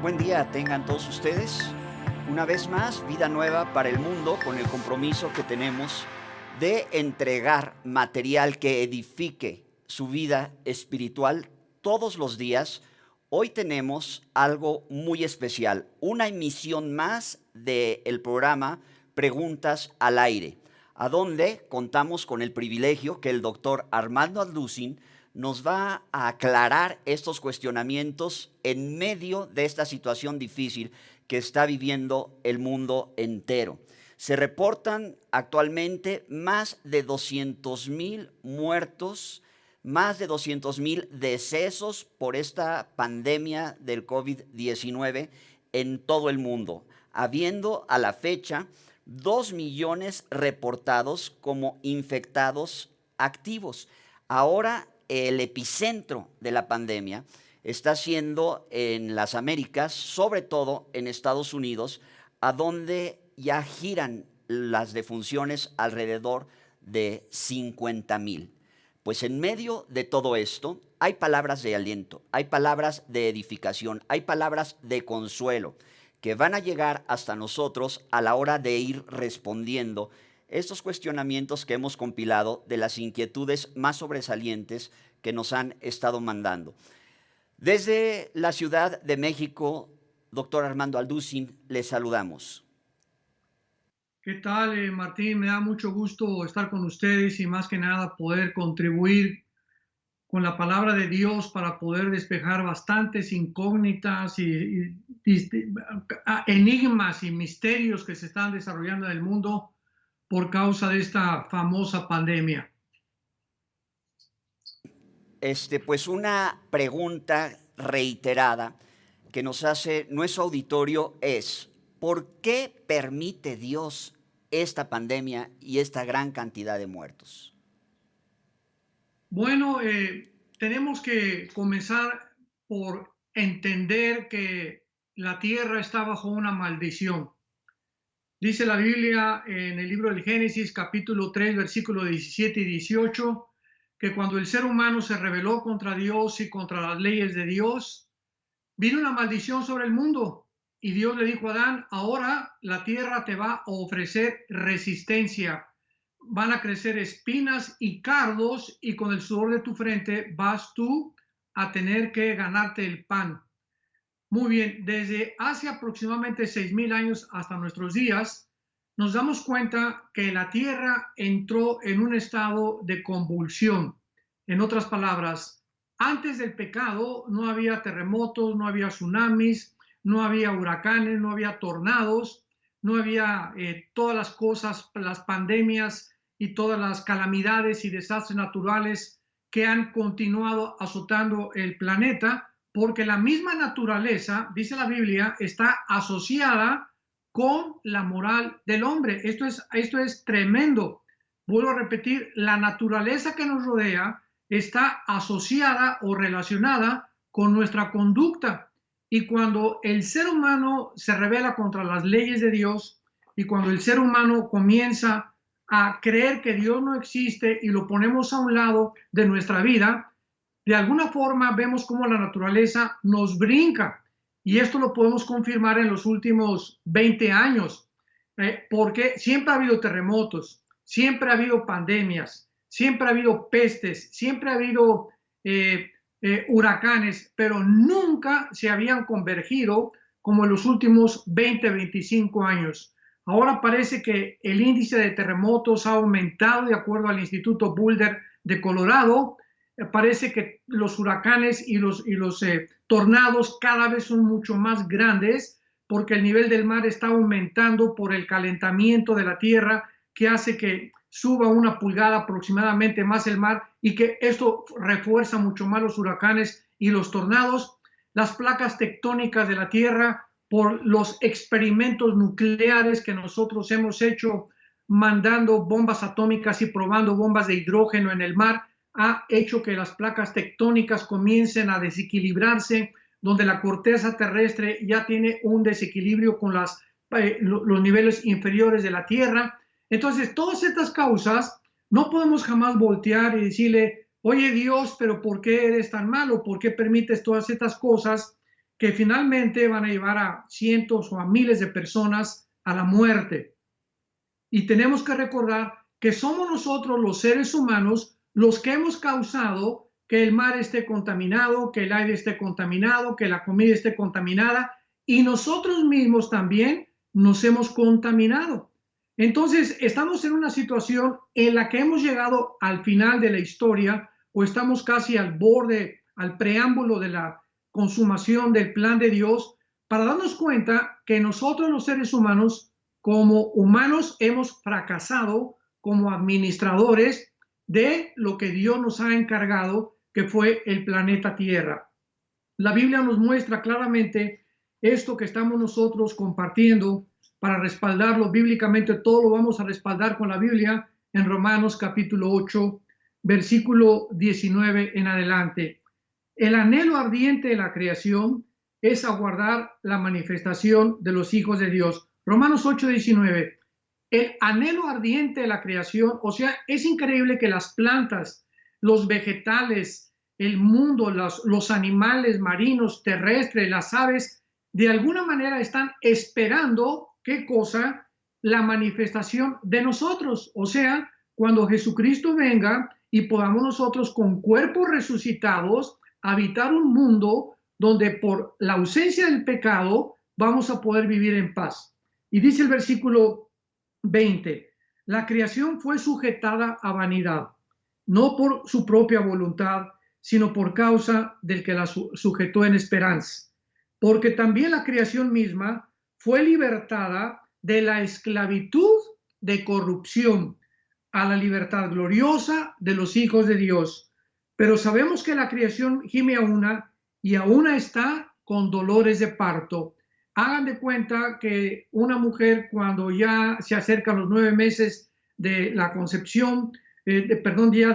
Buen día tengan todos ustedes. Una vez más, vida nueva para el mundo con el compromiso que tenemos de entregar material que edifique su vida espiritual todos los días. Hoy tenemos algo muy especial, una emisión más del programa Preguntas al Aire, a donde contamos con el privilegio que el doctor Armando Alducin nos va a aclarar estos cuestionamientos en medio de esta situación difícil que está viviendo el mundo entero. Se reportan actualmente más de 200,000 muertos, más de 200,000 decesos por esta pandemia del COVID-19 en todo el mundo, habiendo a la fecha 2 millones reportados como infectados activos. Ahora el epicentro de la pandemia está siendo en las Américas, sobre todo en Estados Unidos, a donde ya giran las defunciones alrededor de 50,000. Pues en medio de todo esto hay palabras de aliento, hay palabras de edificación, hay palabras de consuelo que van a llegar hasta nosotros a la hora de ir respondiendo estos cuestionamientos que hemos compilado de las inquietudes más sobresalientes que nos han estado mandando. Desde la Ciudad de México, doctor Armando Alducin, les saludamos. ¿Qué tal, Martín? Me da mucho gusto estar con ustedes y más que nada poder contribuir con la palabra de Dios para poder despejar bastantes incógnitas y enigmas y misterios que se están desarrollando en el mundo por causa de esta famosa pandemia. Pues una pregunta reiterada que nos hace nuestro auditorio es, ¿por qué permite Dios esta pandemia y esta gran cantidad de muertos? Bueno, tenemos que comenzar por entender que la tierra está bajo una maldición. Dice la Biblia en el libro del Génesis, capítulo 3, versículos 17 y 18, que cuando el ser humano se rebeló contra Dios y contra las leyes de Dios, vino una maldición sobre el mundo. Y Dios le dijo a Adán, ahora la tierra te va a ofrecer resistencia. Van a crecer espinas y cardos y con el sudor de tu frente vas tú a tener que ganarte el pan. Muy bien, desde hace aproximadamente 6,000 años hasta nuestros días, nos damos cuenta que la Tierra entró en un estado de convulsión. En otras palabras, antes del pecado no había terremotos, no había tsunamis, no había huracanes, no había tornados, no había todas las cosas, las pandemias y todas las calamidades y desastres naturales que han continuado azotando el planeta, porque la misma naturaleza, dice la Biblia, está asociada con la moral del hombre. Esto es tremendo. Vuelvo a repetir, la naturaleza que nos rodea está asociada o relacionada con nuestra conducta. Y cuando el ser humano se rebela contra las leyes de Dios y cuando el ser humano comienza a creer que Dios no existe y lo ponemos a un lado de nuestra vida, de alguna forma vemos cómo la naturaleza nos brinca. Y esto lo podemos confirmar en los últimos 20 años, porque siempre ha habido terremotos, siempre ha habido pandemias, siempre ha habido pestes, siempre ha habido huracanes, pero nunca se habían convergido como en los últimos 20, 25 años. Ahora parece que el índice de terremotos ha aumentado de acuerdo al Instituto Boulder de Colorado. Parece que los huracanes y los tornados cada vez son mucho más grandes porque el nivel del mar está aumentando por el calentamiento de la tierra que hace que suba 1 pulgada aproximadamente más el mar y que esto refuerza mucho más los huracanes y los tornados. Las placas tectónicas de la tierra por los experimentos nucleares que nosotros hemos hecho mandando bombas atómicas y probando bombas de hidrógeno en el mar, ha hecho que las placas tectónicas comiencen a desequilibrarse, donde la corteza terrestre ya tiene un desequilibrio con los niveles inferiores de la Tierra. Entonces, todas estas causas no podemos jamás voltear y decirle, oye Dios, pero ¿por qué eres tan malo? ¿Por qué permites todas estas cosas? que finalmente van a llevar a cientos o a miles de personas a la muerte. Y tenemos que recordar que somos nosotros los seres humanos los que hemos causado que el mar esté contaminado, que el aire esté contaminado, que la comida esté contaminada, y nosotros mismos también nos hemos contaminado. Entonces, estamos en una situación en la que hemos llegado al final de la historia, o estamos casi al borde, al preámbulo de la consumación del plan de Dios, para darnos cuenta que nosotros los seres humanos, como humanos, hemos fracasado como administradores de lo que Dios nos ha encargado, que fue el planeta Tierra. La Biblia nos muestra claramente esto que estamos nosotros compartiendo. Para respaldarlo bíblicamente, todo lo vamos a respaldar con la Biblia en Romanos capítulo 8, versículo 19 en adelante. El anhelo ardiente de la creación es aguardar la manifestación de los hijos de Dios. Romanos 8, 19. El anhelo ardiente de la creación, o sea, es increíble que las plantas, los vegetales, el mundo, los animales marinos, terrestres, las aves, de alguna manera están esperando, ¿qué cosa? La manifestación de nosotros. O sea, cuando Jesucristo venga y podamos nosotros con cuerpos resucitados habitar un mundo donde por la ausencia del pecado vamos a poder vivir en paz. Y dice el versículo 20, la creación fue sujetada a vanidad, no por su propia voluntad, sino por causa del que la sujetó en esperanza. Porque también la creación misma fue libertada de la esclavitud de corrupción a la libertad gloriosa de los hijos de Dios. Pero sabemos que la creación gime a una y a una está con dolores de parto. Hagan de cuenta que una mujer cuando ya se acerca a los 9 meses de la concepción, ya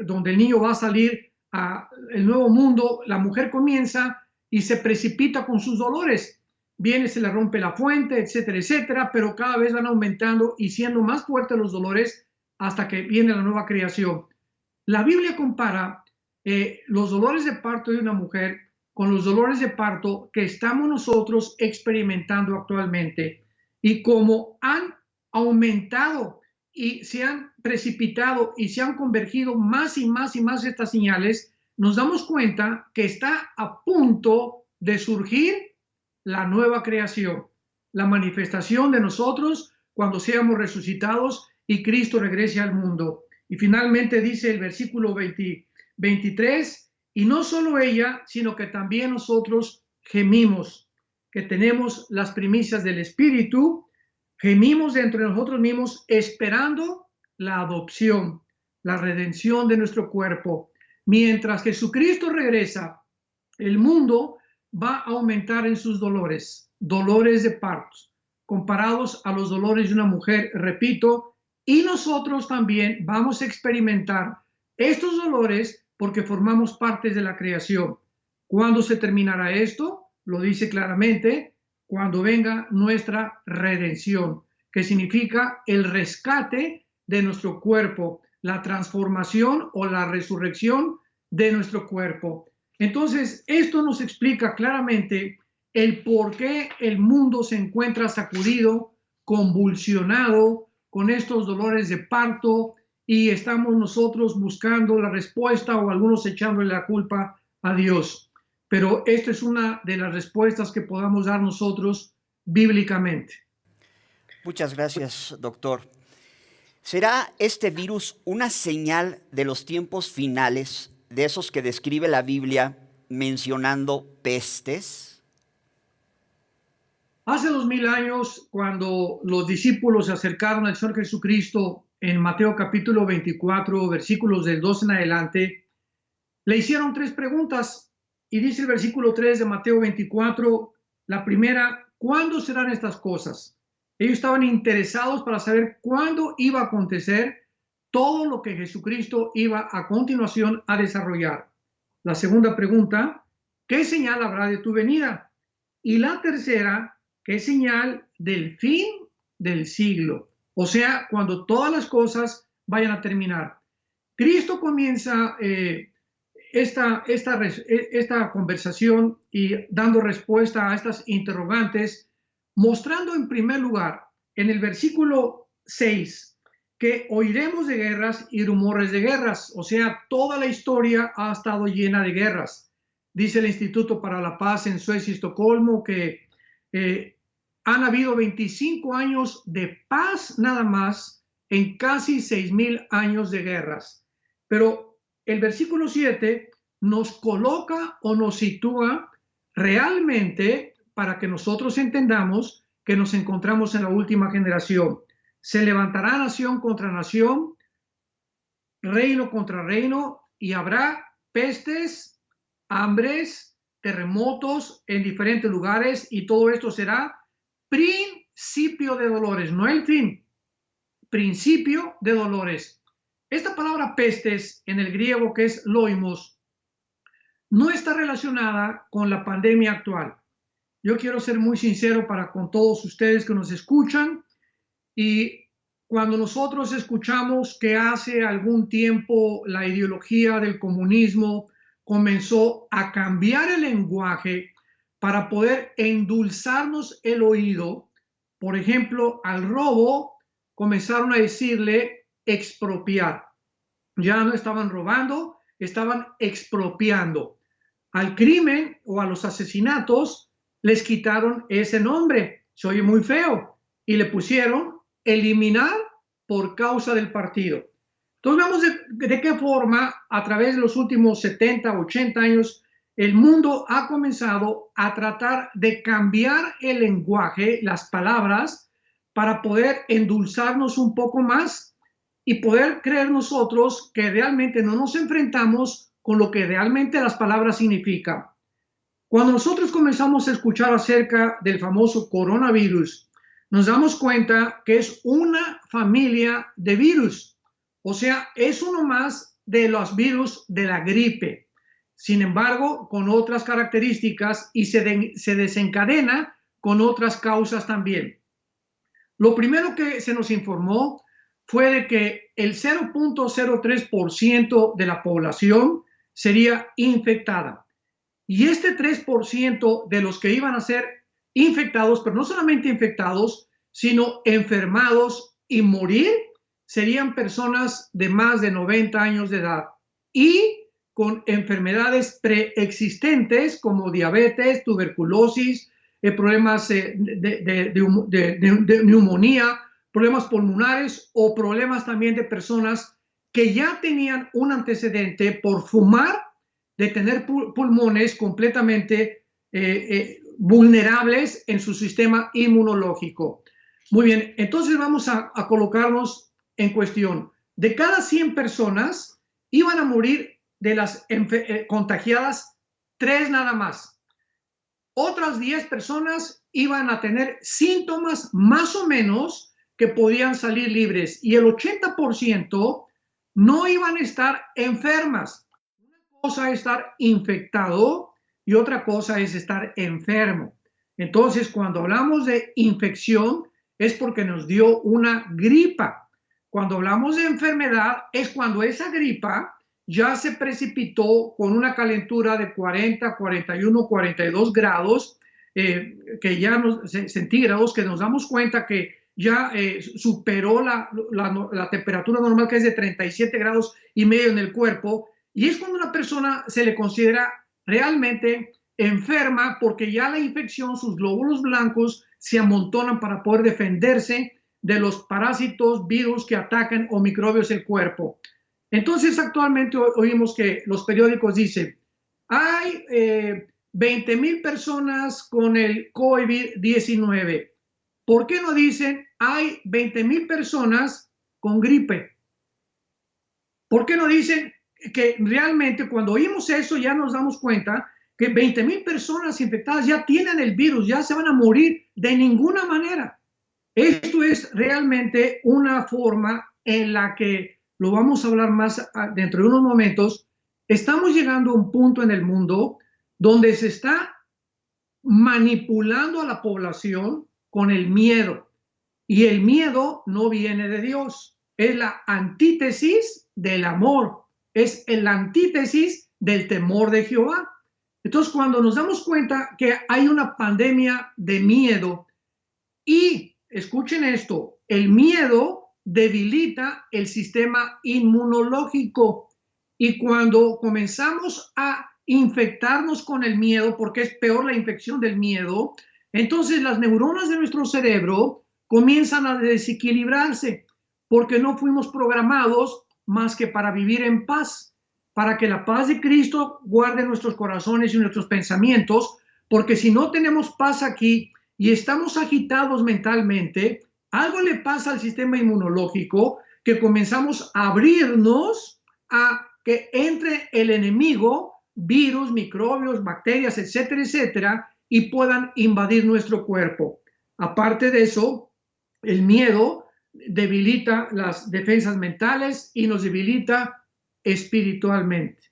donde el niño va a salir al nuevo mundo, la mujer comienza y se precipita con sus dolores. Viene, se le rompe la fuente, etcétera, etcétera, pero cada vez van aumentando y siendo más fuertes los dolores hasta que viene la nueva creación. La Biblia compara los dolores de parto de una mujer con los dolores de parto que estamos nosotros experimentando actualmente. Y como han aumentado y se han precipitado y se han convergido más y más y más estas señales, nos damos cuenta que está a punto de surgir la nueva creación, la manifestación de nosotros cuando seamos resucitados y Cristo regrese al mundo. Y finalmente dice el versículo 23, y no solo ella, sino que también nosotros gemimos, que tenemos las primicias del Espíritu, gemimos dentro de nosotros mismos esperando la adopción, la redención de nuestro cuerpo. Mientras Jesucristo regresa, el mundo va a aumentar en sus dolores, dolores de partos, comparados a los dolores de una mujer, repito, y nosotros también vamos a experimentar estos dolores porque formamos parte de la creación. ¿Cuándo se terminará esto? Lo dice claramente, cuando venga nuestra redención, que significa el rescate de nuestro cuerpo, la transformación o la resurrección de nuestro cuerpo. Entonces, esto nos explica claramente el por qué el mundo se encuentra sacudido, convulsionado, con estos dolores de parto, y estamos nosotros buscando la respuesta o algunos echándole la culpa a Dios. Pero esta es una de las respuestas que podamos dar nosotros bíblicamente. Muchas gracias, doctor. ¿Será este virus una señal de los tiempos finales, de esos que describe la Biblia mencionando pestes? Hace 2000 años, cuando los discípulos se acercaron al Señor Jesucristo en Mateo capítulo 24, versículos del 2 en adelante, le hicieron 3 preguntas. Y dice el versículo 3 de Mateo 24, la primera, ¿cuándo serán estas cosas? Ellos estaban interesados para saber cuándo iba a acontecer todo lo que Jesucristo iba a continuación a desarrollar. La segunda pregunta, ¿qué señal habrá de tu venida? Y la tercera, ¿qué señal del fin del siglo? O sea, cuando todas las cosas vayan a terminar. Cristo comienza esta conversación y dando respuesta a estas interrogantes, mostrando en primer lugar en el versículo 6 que oiremos de guerras y rumores de guerras, o sea, toda la historia ha estado llena de guerras. Dice el Instituto para la Paz en Suecia y Estocolmo que han habido 25 años de paz nada más en casi 6,000 años de guerras. Pero el versículo 7 nos coloca o nos sitúa realmente para que nosotros entendamos que nos encontramos en la última generación. Se levantará nación contra nación, reino contra reino, y habrá pestes, hambres, terremotos en diferentes lugares, y todo esto será principio de dolores, no el fin, principio de dolores. Esta palabra pestes en el griego, que es loimos, no está relacionada con la pandemia actual. Yo quiero ser muy sincero para con todos ustedes que nos escuchan, y cuando nosotros escuchamos que hace algún tiempo la ideología del comunismo comenzó a cambiar el lenguaje para poder endulzarnos el oído, por ejemplo, al robo comenzaron a decirle expropiar. Ya no estaban robando, estaban expropiando. Al crimen o a los asesinatos les quitaron ese nombre, se oye muy feo, y le pusieron eliminar por causa del partido. Entonces vemos de qué forma a través de los últimos 70, 80 años el mundo ha comenzado a tratar de cambiar el lenguaje, las palabras, para poder endulzarnos un poco más y poder creer nosotros que realmente no nos enfrentamos con lo que realmente las palabras significan. Cuando nosotros comenzamos a escuchar acerca del famoso coronavirus, nos damos cuenta que es una familia de virus, o sea, es uno más de los virus de la gripe, sin embargo, con otras características y se desencadena con otras causas también. Lo primero que se nos informó fue de que el 0.03% de la población sería infectada. Y este 3% de los que iban a ser infectados, pero no solamente infectados, sino enfermados y morir, serían personas de más de 90 años de edad y con enfermedades preexistentes como diabetes, tuberculosis, problemas de neumonía, problemas pulmonares o problemas también de personas que ya tenían un antecedente por fumar, de tener pulmones completamente vulnerables en su sistema inmunológico. Muy bien, entonces vamos a colocarnos en cuestión. De cada 100 personas iban a morir de las contagiadas 3 nada más. Otras 10 personas iban a tener síntomas más o menos que podían salir libres y el 80% no iban a estar enfermas. Una cosa es estar infectado y otra cosa es estar enfermo. Entonces, cuando hablamos de infección es porque nos dio una gripa. Cuando hablamos de enfermedad es cuando esa gripa ya se precipitó con una calentura de 40, 41, 42 grados, que ya centígrados, que nos damos cuenta que ya superó la temperatura normal, que es de 37 grados y medio en el cuerpo, y es cuando una persona se le considera realmente enferma porque ya la infección, sus glóbulos blancos se amontonan para poder defenderse de los parásitos, virus que atacan o microbios el cuerpo. Entonces, actualmente oímos que los periódicos dicen, hay 20,000 personas con el COVID-19. ¿Por qué no dicen, hay 20,000 personas con gripe? ¿Por qué no dicen que realmente cuando oímos eso ya nos damos cuenta que 20,000 personas infectadas ya tienen el virus, ya se van a morir de ninguna manera? Esto es realmente una forma en la que, lo vamos a hablar más dentro de unos momentos, estamos llegando a un punto en el mundo donde se está manipulando a la población con el miedo. Y el miedo no viene de Dios, es la antítesis del amor, es la antítesis del temor de Jehová. Entonces, cuando nos damos cuenta que hay una pandemia de miedo y, escuchen esto, el miedo debilita el sistema inmunológico y cuando comenzamos a infectarnos con el miedo, porque es peor la infección del miedo, entonces las neuronas de nuestro cerebro comienzan a desequilibrarse porque no fuimos programados más que para vivir en paz, para que la paz de Cristo guarde nuestros corazones y nuestros pensamientos, porque si no tenemos paz aquí y estamos agitados mentalmente, algo le pasa al sistema inmunológico que comenzamos a abrirnos a que entre el enemigo, virus, microbios, bacterias, etcétera, etcétera, y puedan invadir nuestro cuerpo. Aparte de eso, el miedo debilita las defensas mentales y nos debilita espiritualmente.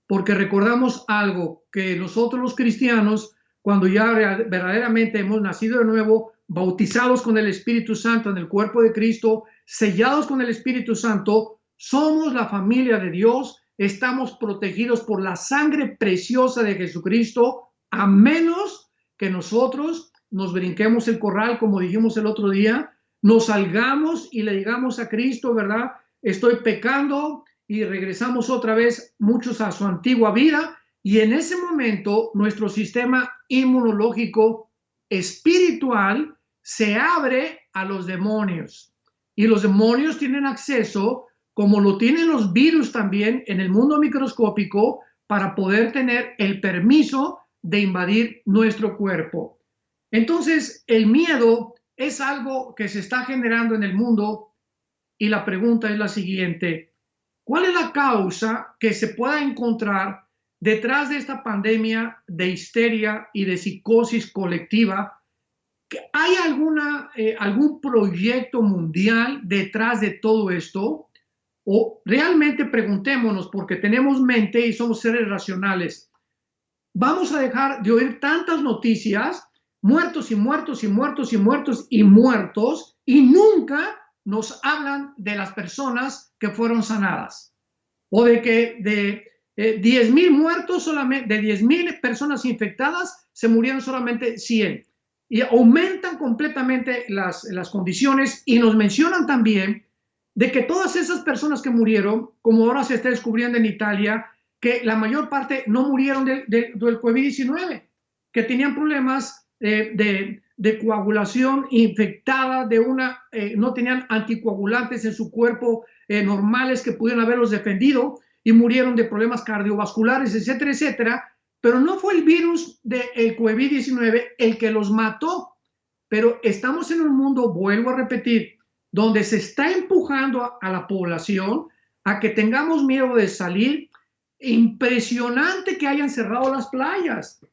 Porque recordamos algo, que nosotros los cristianos, cuando ya verdaderamente hemos nacido de nuevo, bautizados con el Espíritu Santo en el cuerpo de Cristo, sellados con el Espíritu Santo, somos la familia de Dios, estamos protegidos por la sangre preciosa de Jesucristo, a menos que nosotros nos brinquemos el corral, como dijimos el otro día, nos salgamos y le digamos a Cristo, ¿verdad? Estoy pecando, y regresamos otra vez muchos a su antigua vida, y en ese momento nuestro sistema inmunológico espiritual se abre a los demonios, y los demonios tienen acceso, como lo tienen los virus también en el mundo microscópico, para poder tener el permiso de invadir nuestro cuerpo. Entonces, el miedo es algo que se está generando en el mundo, y la pregunta es la siguiente: ¿cuál es la causa que se pueda encontrar detrás de esta pandemia de histeria y de psicosis colectiva? ¿Hay algún proyecto mundial detrás de todo esto? O realmente preguntémonos, porque tenemos mente y somos seres racionales, ¿vamos a dejar de oír tantas noticias, muertos y muertos y muertos y muertos y muertos, y nunca nos hablan de las personas que fueron sanadas? O de que de 10,000 muertos, solamente de 10,000 personas infectadas, se murieron solamente 100. Y aumentan completamente las condiciones, y nos mencionan también de que todas esas personas que murieron, como ahora se está descubriendo en Italia, que la mayor parte no murieron del COVID-19, que tenían problemas de coagulación infectada, no tenían anticoagulantes en su cuerpo normales que pudieran haberlos defendido, y murieron de problemas cardiovasculares, etcétera, etcétera. Pero no fue el virus del COVID-19 el que los mató. Pero estamos en un mundo, vuelvo a repetir, donde se está empujando a la población a que tengamos miedo de salir. Impresionante que hayan cerrado las playas.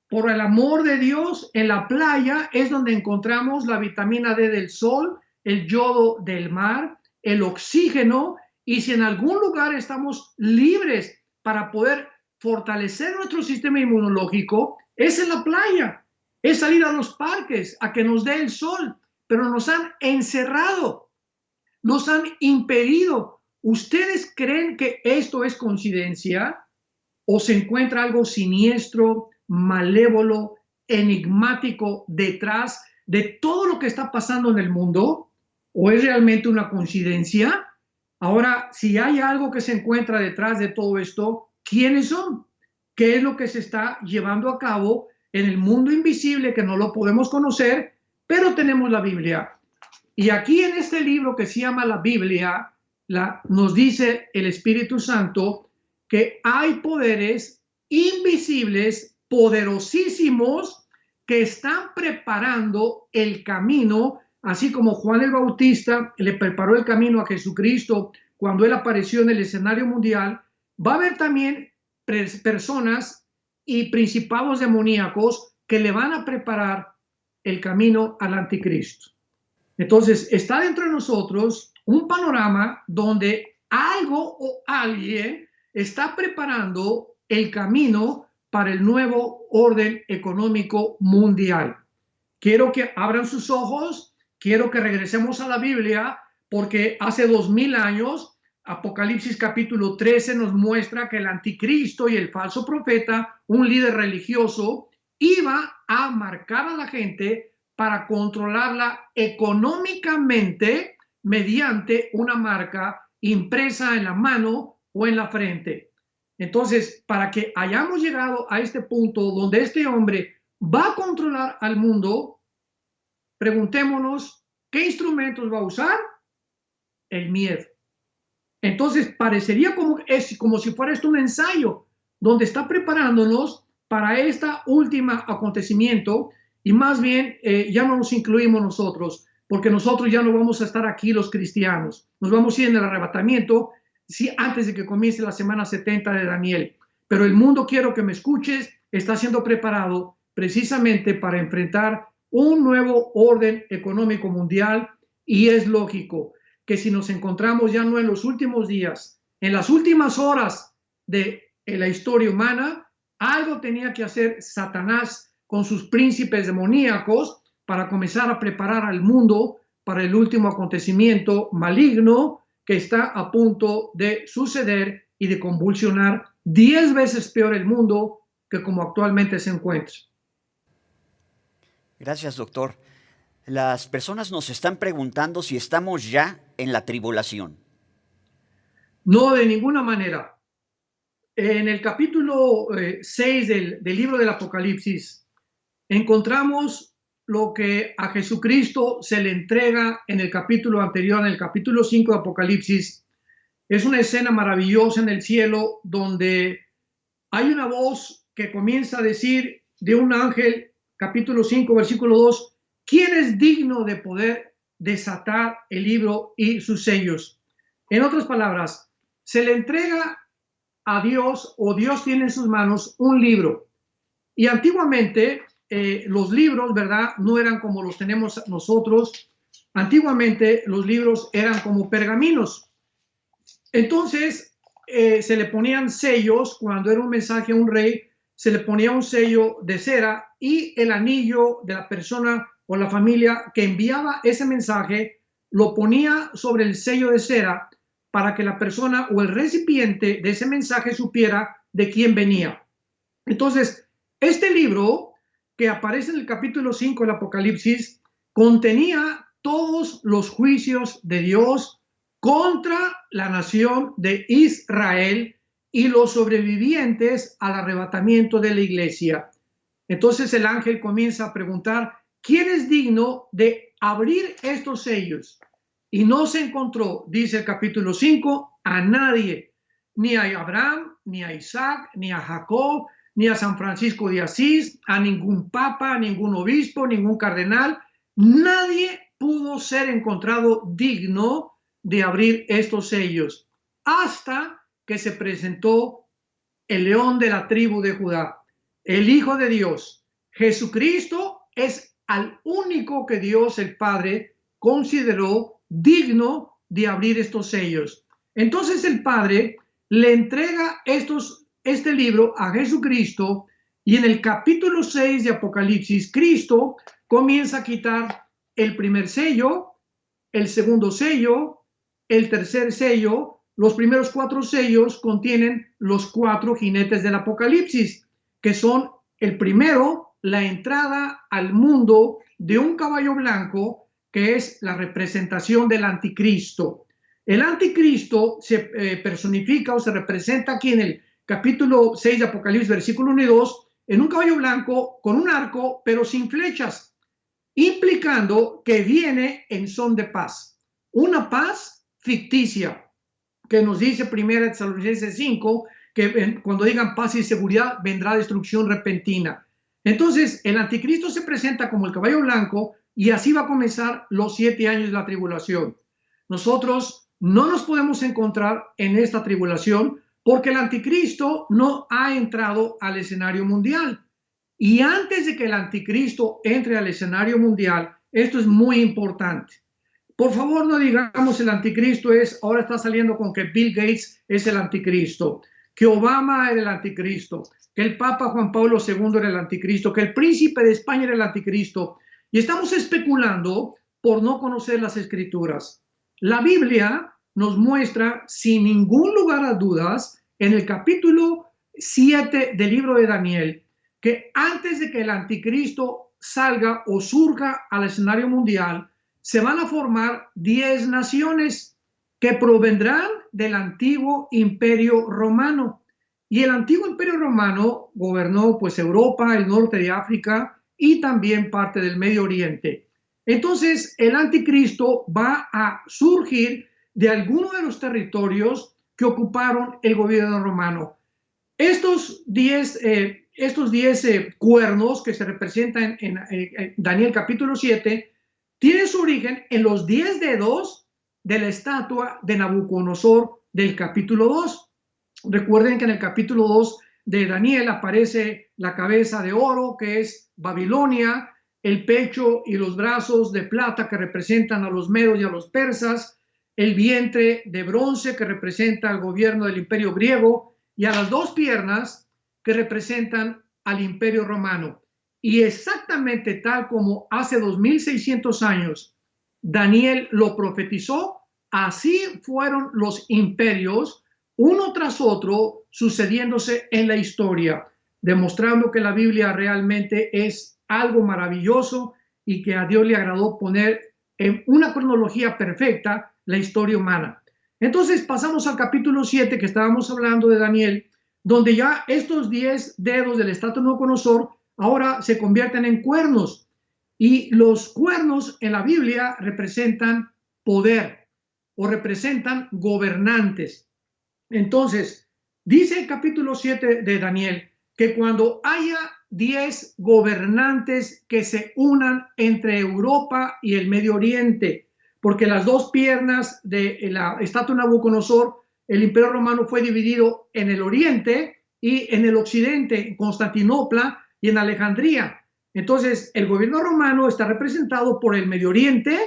Por el amor de Dios, en la playa es donde encontramos la vitamina D del sol, el yodo del mar, el oxígeno, y si en algún lugar estamos libres para poder fortalecer nuestro sistema inmunológico, es en la playa, es salir a los parques a que nos dé el sol, pero nos han encerrado, nos han impedido. ¿Ustedes creen que esto es coincidencia o se encuentra algo siniestro, malévolo, enigmático detrás de todo lo que está pasando en el mundo? ¿O es realmente una coincidencia? Ahora, si hay algo que se encuentra detrás de todo esto, ¿quiénes son? ¿Qué es lo que se está llevando a cabo en el mundo invisible que no lo podemos conocer, pero tenemos la Biblia? Y aquí en este libro que se llama la Biblia, nos dice el Espíritu Santo que hay poderes invisibles, poderosísimos, que están preparando el camino, así como Juan el Bautista le preparó el camino a Jesucristo cuando él apareció en el escenario mundial. Va a haber también personas y principados demoníacos que le van a preparar el camino al anticristo. Entonces, está dentro de nosotros un panorama donde algo o alguien está preparando el camino para el nuevo orden económico mundial. Quiero que abran sus ojos, quiero que regresemos a la Biblia, porque hace 2000 años Apocalipsis capítulo 13 nos muestra que el anticristo y el falso profeta, un líder religioso, iba a marcar a la gente para controlarla económicamente mediante una marca impresa en la mano o en la frente. Entonces, para que hayamos llegado a este punto donde este hombre va a controlar al mundo, preguntémonos, ¿qué instrumentos va a usar? El miedo. Entonces, parecería como si fuera esto un ensayo, donde está preparándonos para este último acontecimiento y más bien ya no nos incluimos nosotros, porque nosotros ya no vamos a estar aquí los cristianos. Nos vamos a ir en el arrebatamiento antes de que comience la semana 70 de Daniel. Pero el mundo, quiero que me escuches, está siendo preparado precisamente para enfrentar un nuevo orden económico mundial y es lógico que si nos encontramos ya no en los últimos días, en las últimas horas de la historia humana, algo tenía que hacer Satanás con sus príncipes demoníacos para comenzar a preparar al mundo para el último acontecimiento maligno que está a punto de suceder y de convulsionar 10 veces peor el mundo que como actualmente se encuentra. Gracias, doctor. Las personas nos están preguntando si estamos ya en la tribulación. No, de ninguna manera. En el capítulo 6 del libro del Apocalipsis encontramos lo que a Jesucristo se le entrega en el capítulo anterior, en el capítulo 5 de Apocalipsis. Es una escena maravillosa en el cielo donde hay una voz que comienza a decir de un ángel, capítulo 5, versículo 2, ¿quién es digno de poder desatar el libro y sus sellos? En otras palabras, se le entrega a Dios, o Dios tiene en sus manos un libro. Y antiguamente los libros, ¿verdad? No eran como los tenemos nosotros. Antiguamente los libros eran como pergaminos. Entonces se le ponían sellos cuando era un mensaje a un rey, se le ponía un sello de cera y el anillo de la persona o la familia que enviaba ese mensaje lo ponía sobre el sello de cera para que la persona o el recipiente de ese mensaje supiera de quién venía. Entonces, este libro que aparece en el capítulo 5 del Apocalipsis contenía todos los juicios de Dios contra la nación de Israel y los sobrevivientes al arrebatamiento de la iglesia. Entonces el ángel comienza a preguntar, ¿quién es digno de abrir estos sellos? Y no se encontró, dice el capítulo 5, a nadie, ni a Abraham, ni a Isaac, ni a Jacob, ni a San Francisco de Asís, a ningún papa, a ningún obispo, ningún cardenal. Nadie pudo ser encontrado digno de abrir estos sellos hasta que se presentó el león de la tribu de Judá, el Hijo de Dios. Jesucristo es al único que Dios el Padre consideró digno de abrir estos sellos. Entonces el Padre le entrega este libro a Jesucristo y en el capítulo 6 de Apocalipsis, Cristo comienza a quitar el primer sello, el segundo sello, el tercer sello. Los primeros 4 sellos contienen los 4 jinetes del Apocalipsis, que son el primero, la entrada al mundo de un caballo blanco, que es la representación del anticristo. El anticristo se personifica o se representa aquí en el capítulo 6 de Apocalipsis, versículo 1 y 2, en un caballo blanco con un arco, pero sin flechas, implicando que viene en son de paz. Una paz ficticia, que nos dice 1 Tesalonicenses 5, que cuando digan paz y seguridad vendrá destrucción repentina. Entonces, el anticristo se presenta como el caballo blanco y así va a comenzar los 7 años de la tribulación. Nosotros no nos podemos encontrar en esta tribulación porque el anticristo no ha entrado al escenario mundial. Y antes de que el anticristo entre al escenario mundial, esto es muy importante. Por favor, no digamos el anticristo ahora está saliendo con que Bill Gates es el anticristo, que Obama era el anticristo, que el Papa Juan Pablo II era el anticristo, que el príncipe de España era el anticristo. Y estamos especulando por no conocer las escrituras. La Biblia nos muestra sin ningún lugar a dudas en el capítulo 7 del libro de Daniel que antes de que el anticristo salga o surja al escenario mundial, se van a formar 10 naciones que provendrán del antiguo imperio romano. Y el antiguo imperio romano gobernó pues Europa, el norte de África y también parte del Medio Oriente. Entonces el anticristo va a surgir de alguno de los territorios que ocuparon el gobierno romano. Estos 10 cuernos que se representan en Daniel capítulo 7 tienen su origen en los 10 dedos de la estatua de Nabucodonosor del capítulo 2. Recuerden que en el capítulo 2 de Daniel aparece la cabeza de oro, que es Babilonia, el pecho y los brazos de plata que representan a los medos y a los persas, el vientre de bronce que representa al gobierno del imperio griego y a las dos piernas que representan al imperio romano. Y exactamente tal como hace 2600 años Daniel lo profetizó, así fueron los imperios uno tras otro sucediéndose en la historia, demostrando que la Biblia realmente es algo maravilloso y que a Dios le agradó poner en una cronología perfecta la historia humana. Entonces pasamos al capítulo 7 que estábamos hablando de Daniel, donde ya estos 10 dedos del estatua de Nabucodonosor ahora se convierten en cuernos. Y los cuernos en la Biblia representan poder o representan gobernantes. Entonces, dice el capítulo 7 de Daniel que cuando haya 10 gobernantes que se unan entre Europa y el Medio Oriente, porque las dos piernas de la estatua de Nabucodonosor, el imperio romano fue dividido en el oriente y en el occidente, en Constantinopla y en Alejandría. Entonces, el gobierno romano está representado por el Medio Oriente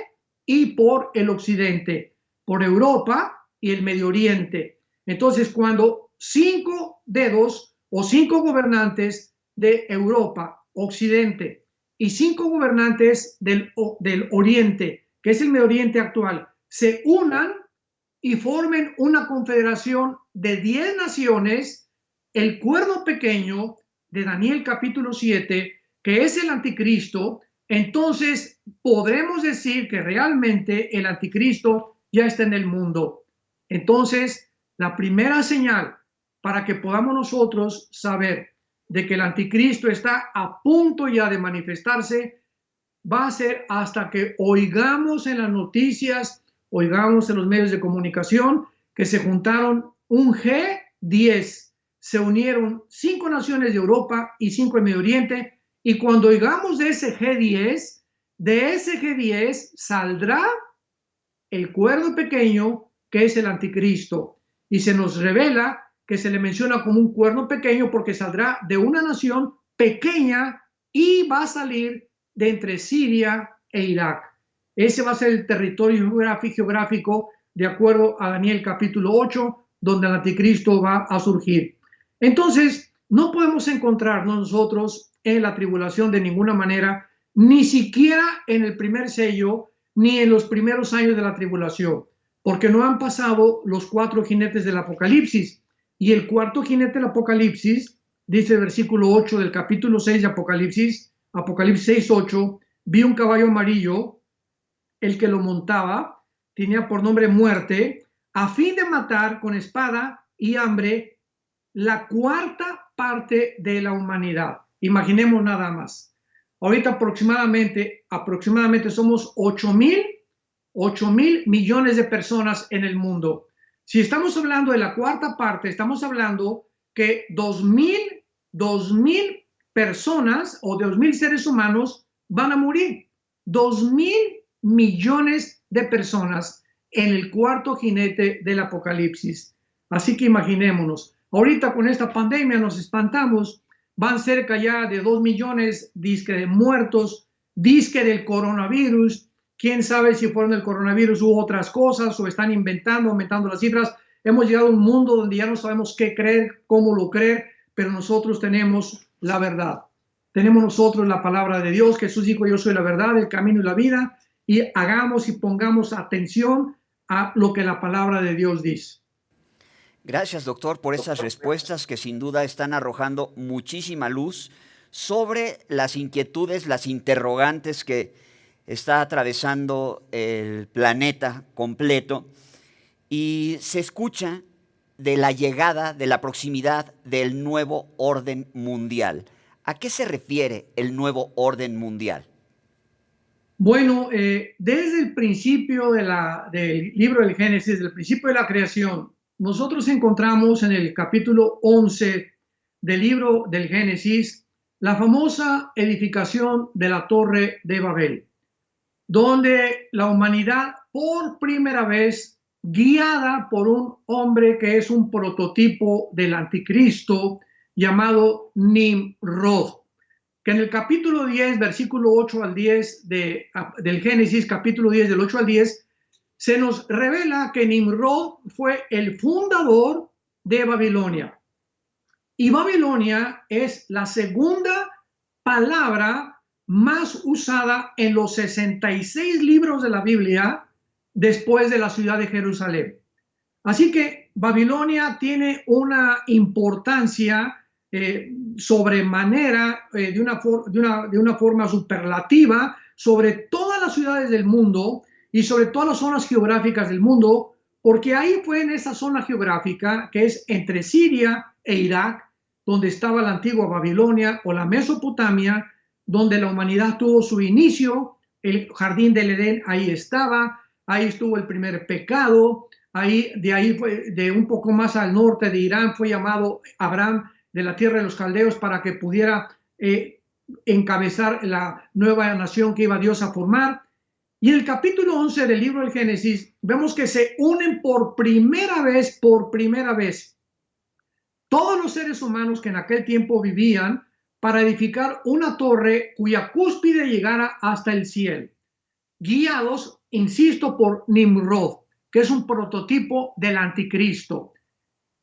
y por el occidente, por Europa y el Medio Oriente. Entonces, cuando 5 dedos o 5 gobernantes de Europa, occidente, y 5 gobernantes del oriente, que es el Medio Oriente actual, se unan y formen una confederación de 10 naciones, el cuerno pequeño de Daniel capítulo 7, que es el anticristo, entonces podremos decir que realmente el anticristo ya está en el mundo. Entonces, la primera señal para que podamos nosotros saber de que el anticristo está a punto ya de manifestarse va a ser hasta que oigamos en las noticias, oigamos en los medios de comunicación que se juntaron un G10, se unieron 5 naciones de Europa y 5 del Medio Oriente, y cuando oigamos de ese G10 saldrá el cuerno pequeño que es el anticristo, y se nos revela que se le menciona como un cuerno pequeño porque saldrá de una nación pequeña y va a salir de entre Siria e Irak. Ese va a ser el territorio geográfico de acuerdo a Daniel capítulo 8, donde el anticristo va a surgir. Entonces, no podemos encontrarnos nosotros en la tribulación de ninguna manera, ni siquiera en el primer sello, ni en los primeros años de la tribulación, porque no han pasado los 4 jinetes del Apocalipsis. Y el cuarto jinete del Apocalipsis, dice el versículo 8 del capítulo 6 de Apocalipsis 6:8, vi un caballo amarillo, el que lo montaba tenía por nombre Muerte, a fin de matar con espada y hambre la cuarta parte de la humanidad. Imaginemos nada más. Ahorita aproximadamente somos 8,000 millones de personas en el mundo. Si estamos hablando de la cuarta parte, estamos hablando que 2,000 personas o 2,000 seres humanos van a morir. 2,000 millones de personas en el cuarto jinete del Apocalipsis. Así que imaginémonos, ahorita con esta pandemia nos espantamos, van cerca ya de 2 millones disque de muertos, disque del coronavirus. Quién sabe si fueron el coronavirus u otras cosas, o están aumentando las cifras. Hemos llegado a un mundo donde ya no sabemos qué creer, cómo lo creer, pero nosotros tenemos la verdad. Tenemos nosotros la palabra de Dios. Jesús dijo: yo soy la verdad, el camino y la vida. Y hagamos y pongamos atención a lo que la palabra de Dios dice. Gracias, doctor, por esas respuestas que sin duda están arrojando muchísima luz sobre las inquietudes, las interrogantes que está atravesando el planeta completo. Y se escucha de la llegada, de la proximidad del nuevo orden mundial. ¿A qué se refiere el nuevo orden mundial? Bueno, desde el principio del libro del Génesis, desde el principio de la creación, nosotros encontramos en el capítulo 11 del libro del Génesis la famosa edificación de la Torre de Babel, donde la humanidad por primera vez, guiada por un hombre que es un prototipo del anticristo llamado Nimrod, que en el capítulo 10, versículo 8 al 10 del Génesis, capítulo 10, del 8 al 10, se nos revela que Nimrod fue el fundador de Babilonia. Y Babilonia es la segunda palabra más usada en los 66 libros de la Biblia después de la ciudad de Jerusalén. Así que Babilonia tiene una importancia sobremanera, de una forma superlativa sobre todas las ciudades del mundo y sobre todas las zonas geográficas del mundo, porque ahí fue en esa zona geográfica que es entre Siria e Irak, donde estaba la antigua Babilonia o la Mesopotamia, donde la humanidad tuvo su inicio. El jardín del Edén ahí estaba, ahí estuvo el primer pecado, de ahí fue, de un poco más al norte de Irán fue llamado Abraham de la tierra de los caldeos para que pudiera encabezar la nueva nación que iba Dios a formar. Y en el capítulo 11 del libro del Génesis vemos que se unen por primera vez, todos los seres humanos que en aquel tiempo vivían para edificar una torre cuya cúspide llegara hasta el cielo, guiados, insisto, por Nimrod, que es un prototipo del anticristo.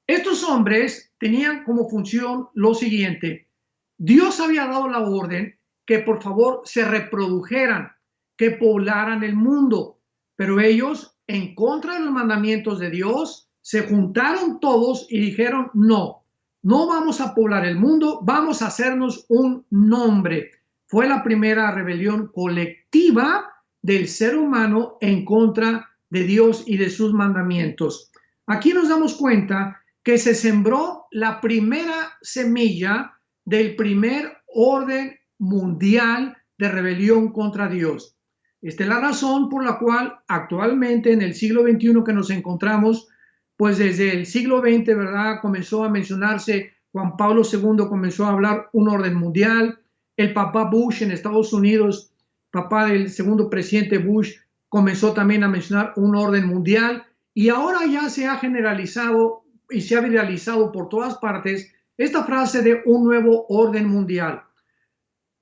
Estos hombres tenían como función lo siguiente: Dios había dado la orden que por favor se reprodujeran, que poblaran el mundo, pero ellos, en contra de los mandamientos de Dios, se juntaron todos y dijeron: no vamos a poblar el mundo, vamos a hacernos un nombre. Fue la primera rebelión colectiva del ser humano en contra de Dios y de sus mandamientos. Aquí nos damos cuenta que se sembró la primera semilla del primer orden mundial de rebelión contra Dios. Esta es la razón por la cual actualmente en el siglo XXI que nos encontramos, pues desde el siglo XX, ¿verdad?, comenzó a mencionarse, Juan Pablo II comenzó a hablar un orden mundial, el papá Bush en Estados Unidos, papá del segundo presidente Bush, comenzó también a mencionar un orden mundial, y ahora ya se ha generalizado y se ha viralizado por todas partes esta frase de un nuevo orden mundial.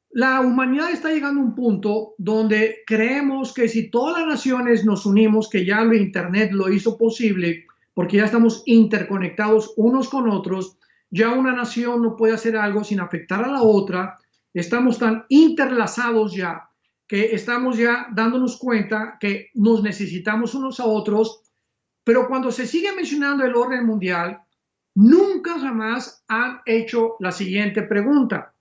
La humanidad está llegando a un punto donde creemos que si todas las naciones nos unimos, que ya el Internet lo hizo posible, porque ya estamos interconectados unos con otros, ya una nación no puede hacer algo sin afectar a la otra. Estamos tan interlazados ya que estamos ya dándonos cuenta que nos necesitamos unos a otros, pero cuando se sigue mencionando el orden mundial, nunca jamás han hecho la siguiente pregunta.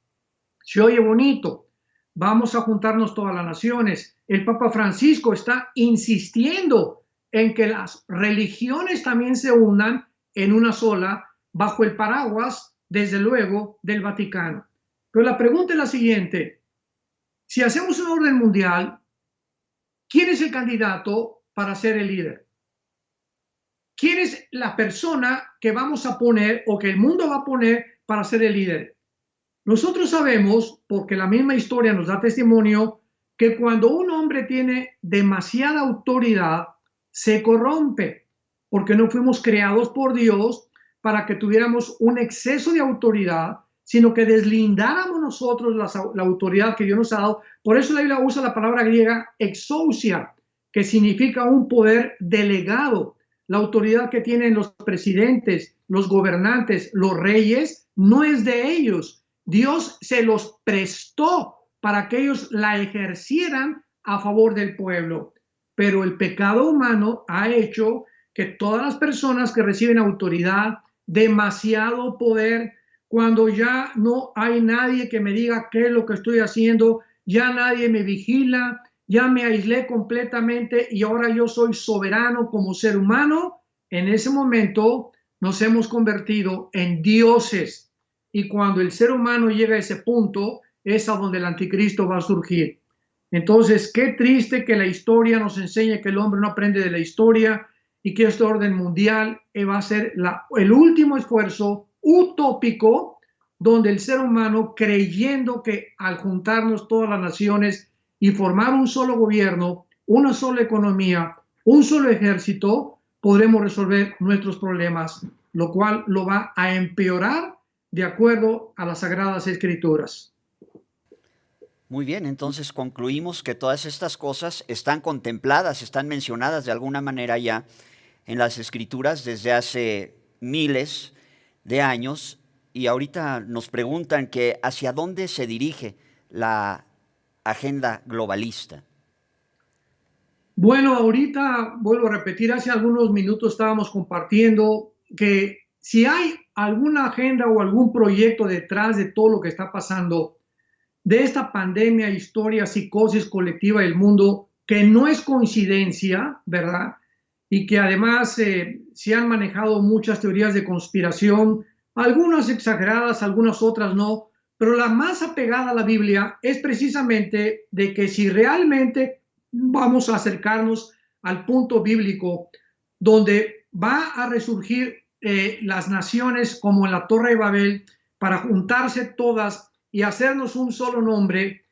Se oye bonito, vamos a juntarnos todas las naciones. El Papa Francisco está insistiendo en que las religiones también se unan en una sola, bajo el paraguas, desde luego, del Vaticano. Pero la pregunta es la siguiente: si hacemos un orden mundial, ¿quién es el candidato para ser el líder? ¿Quién es la persona que vamos a poner o que el mundo va a poner para ser el líder? Nosotros sabemos, porque la misma historia nos da testimonio, que cuando un hombre tiene demasiada autoridad, se corrompe, porque no fuimos creados por Dios para que tuviéramos un exceso de autoridad, sino que deslindáramos nosotros la autoridad que Dios nos ha dado. Por eso la Biblia usa la palabra griega exousia, que significa un poder delegado. La autoridad que tienen los presidentes, los gobernantes, los reyes, no es de ellos. Dios se los prestó para que ellos la ejercieran a favor del pueblo. pero el pecado humano ha hecho que todas las personas que reciben autoridad, demasiado poder, cuando ya no hay nadie que me diga qué es lo que estoy haciendo, ya nadie me vigila, ya me aislé completamente y ahora yo soy soberano como ser humano, en ese momento nos hemos convertido en dioses. Y cuando el ser humano llega a ese punto, es a donde el anticristo va a surgir. Entonces, qué triste que la historia nos enseñe que el hombre no aprende de la historia y que este orden mundial va a ser el último esfuerzo utópico donde el ser humano, creyendo que al juntarnos todas las naciones y formar un solo gobierno, una sola economía, un solo ejército, podremos resolver nuestros problemas, lo cual lo va a empeorar de acuerdo a las Sagradas Escrituras. Muy bien, entonces concluimos que todas estas cosas están contempladas, están mencionadas de alguna manera ya en las Escrituras desde hace miles de años, y ahorita nos preguntan que hacia dónde se dirige la agenda globalista. Bueno, ahorita vuelvo a repetir, hace algunos minutos estábamos compartiendo que si hay alguna agenda o algún proyecto detrás de todo lo que está pasando, de esta pandemia, historia, psicosis colectiva del mundo, que no es coincidencia, ¿verdad? Y que además se han manejado muchas teorías de conspiración, algunas exageradas, algunas otras no, pero la más apegada a la Biblia es precisamente de que si realmente vamos a acercarnos al punto bíblico donde va a resurgir las naciones como en la Torre de Babel para juntarse todas y hacernos un solo nombre,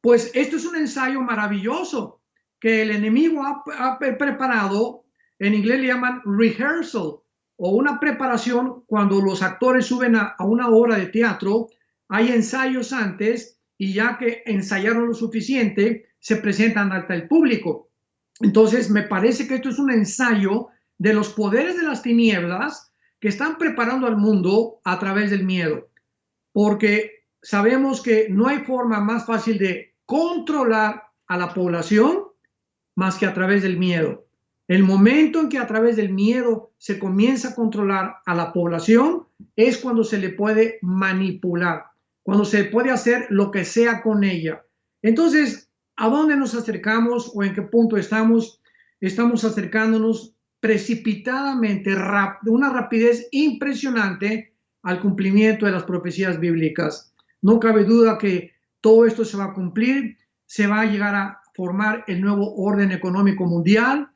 pues esto es un ensayo maravilloso que el enemigo ha preparado. En inglés le llaman rehearsal, o una preparación. Cuando los actores suben a una obra de teatro, hay ensayos antes, y ya que ensayaron lo suficiente, se presentan ante el público. Entonces me parece que esto es un ensayo de los poderes de las tinieblas que están preparando al mundo a través del miedo, porque sabemos que no hay forma más fácil de controlar a la población más que a través del miedo. El momento en que a través del miedo se comienza a controlar a la población es cuando se le puede manipular, cuando se puede hacer lo que sea con ella. Entonces, ¿a dónde nos acercamos o en qué punto estamos? Estamos acercándonos precipitadamente, de una rapidez impresionante, al cumplimiento de las profecías bíblicas. No cabe duda que todo esto se va a cumplir, se va a llegar a formar el nuevo orden económico mundial.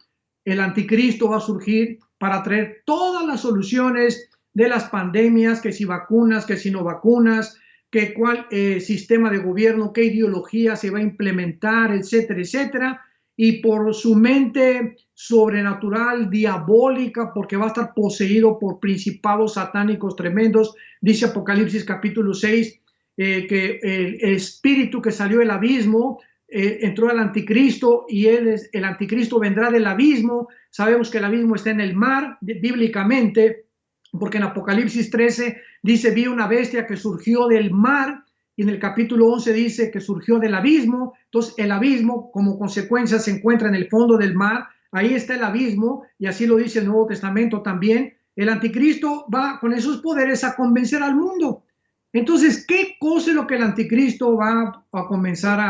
El anticristo va a surgir para traer todas las soluciones de las pandemias, que si vacunas, que si no vacunas, que cuál sistema de gobierno, qué ideología se va a implementar, etcétera, etcétera. Y por su mente sobrenatural, diabólica, porque va a estar poseído por principados satánicos tremendos, dice Apocalipsis capítulo 6, que el espíritu que salió del abismo entró al anticristo, y el anticristo vendrá del abismo. Sabemos que el abismo está en el mar, bíblicamente, porque en Apocalipsis 13 dice: vi una bestia que surgió del mar, y en el capítulo 11 dice que surgió del abismo. Entonces el abismo como consecuencia se encuentra en el fondo del mar, ahí está el abismo, y así lo dice el Nuevo Testamento también. El anticristo va con esos poderes a convencer al mundo. Entonces, ¿qué cosa es lo que el anticristo va a comenzar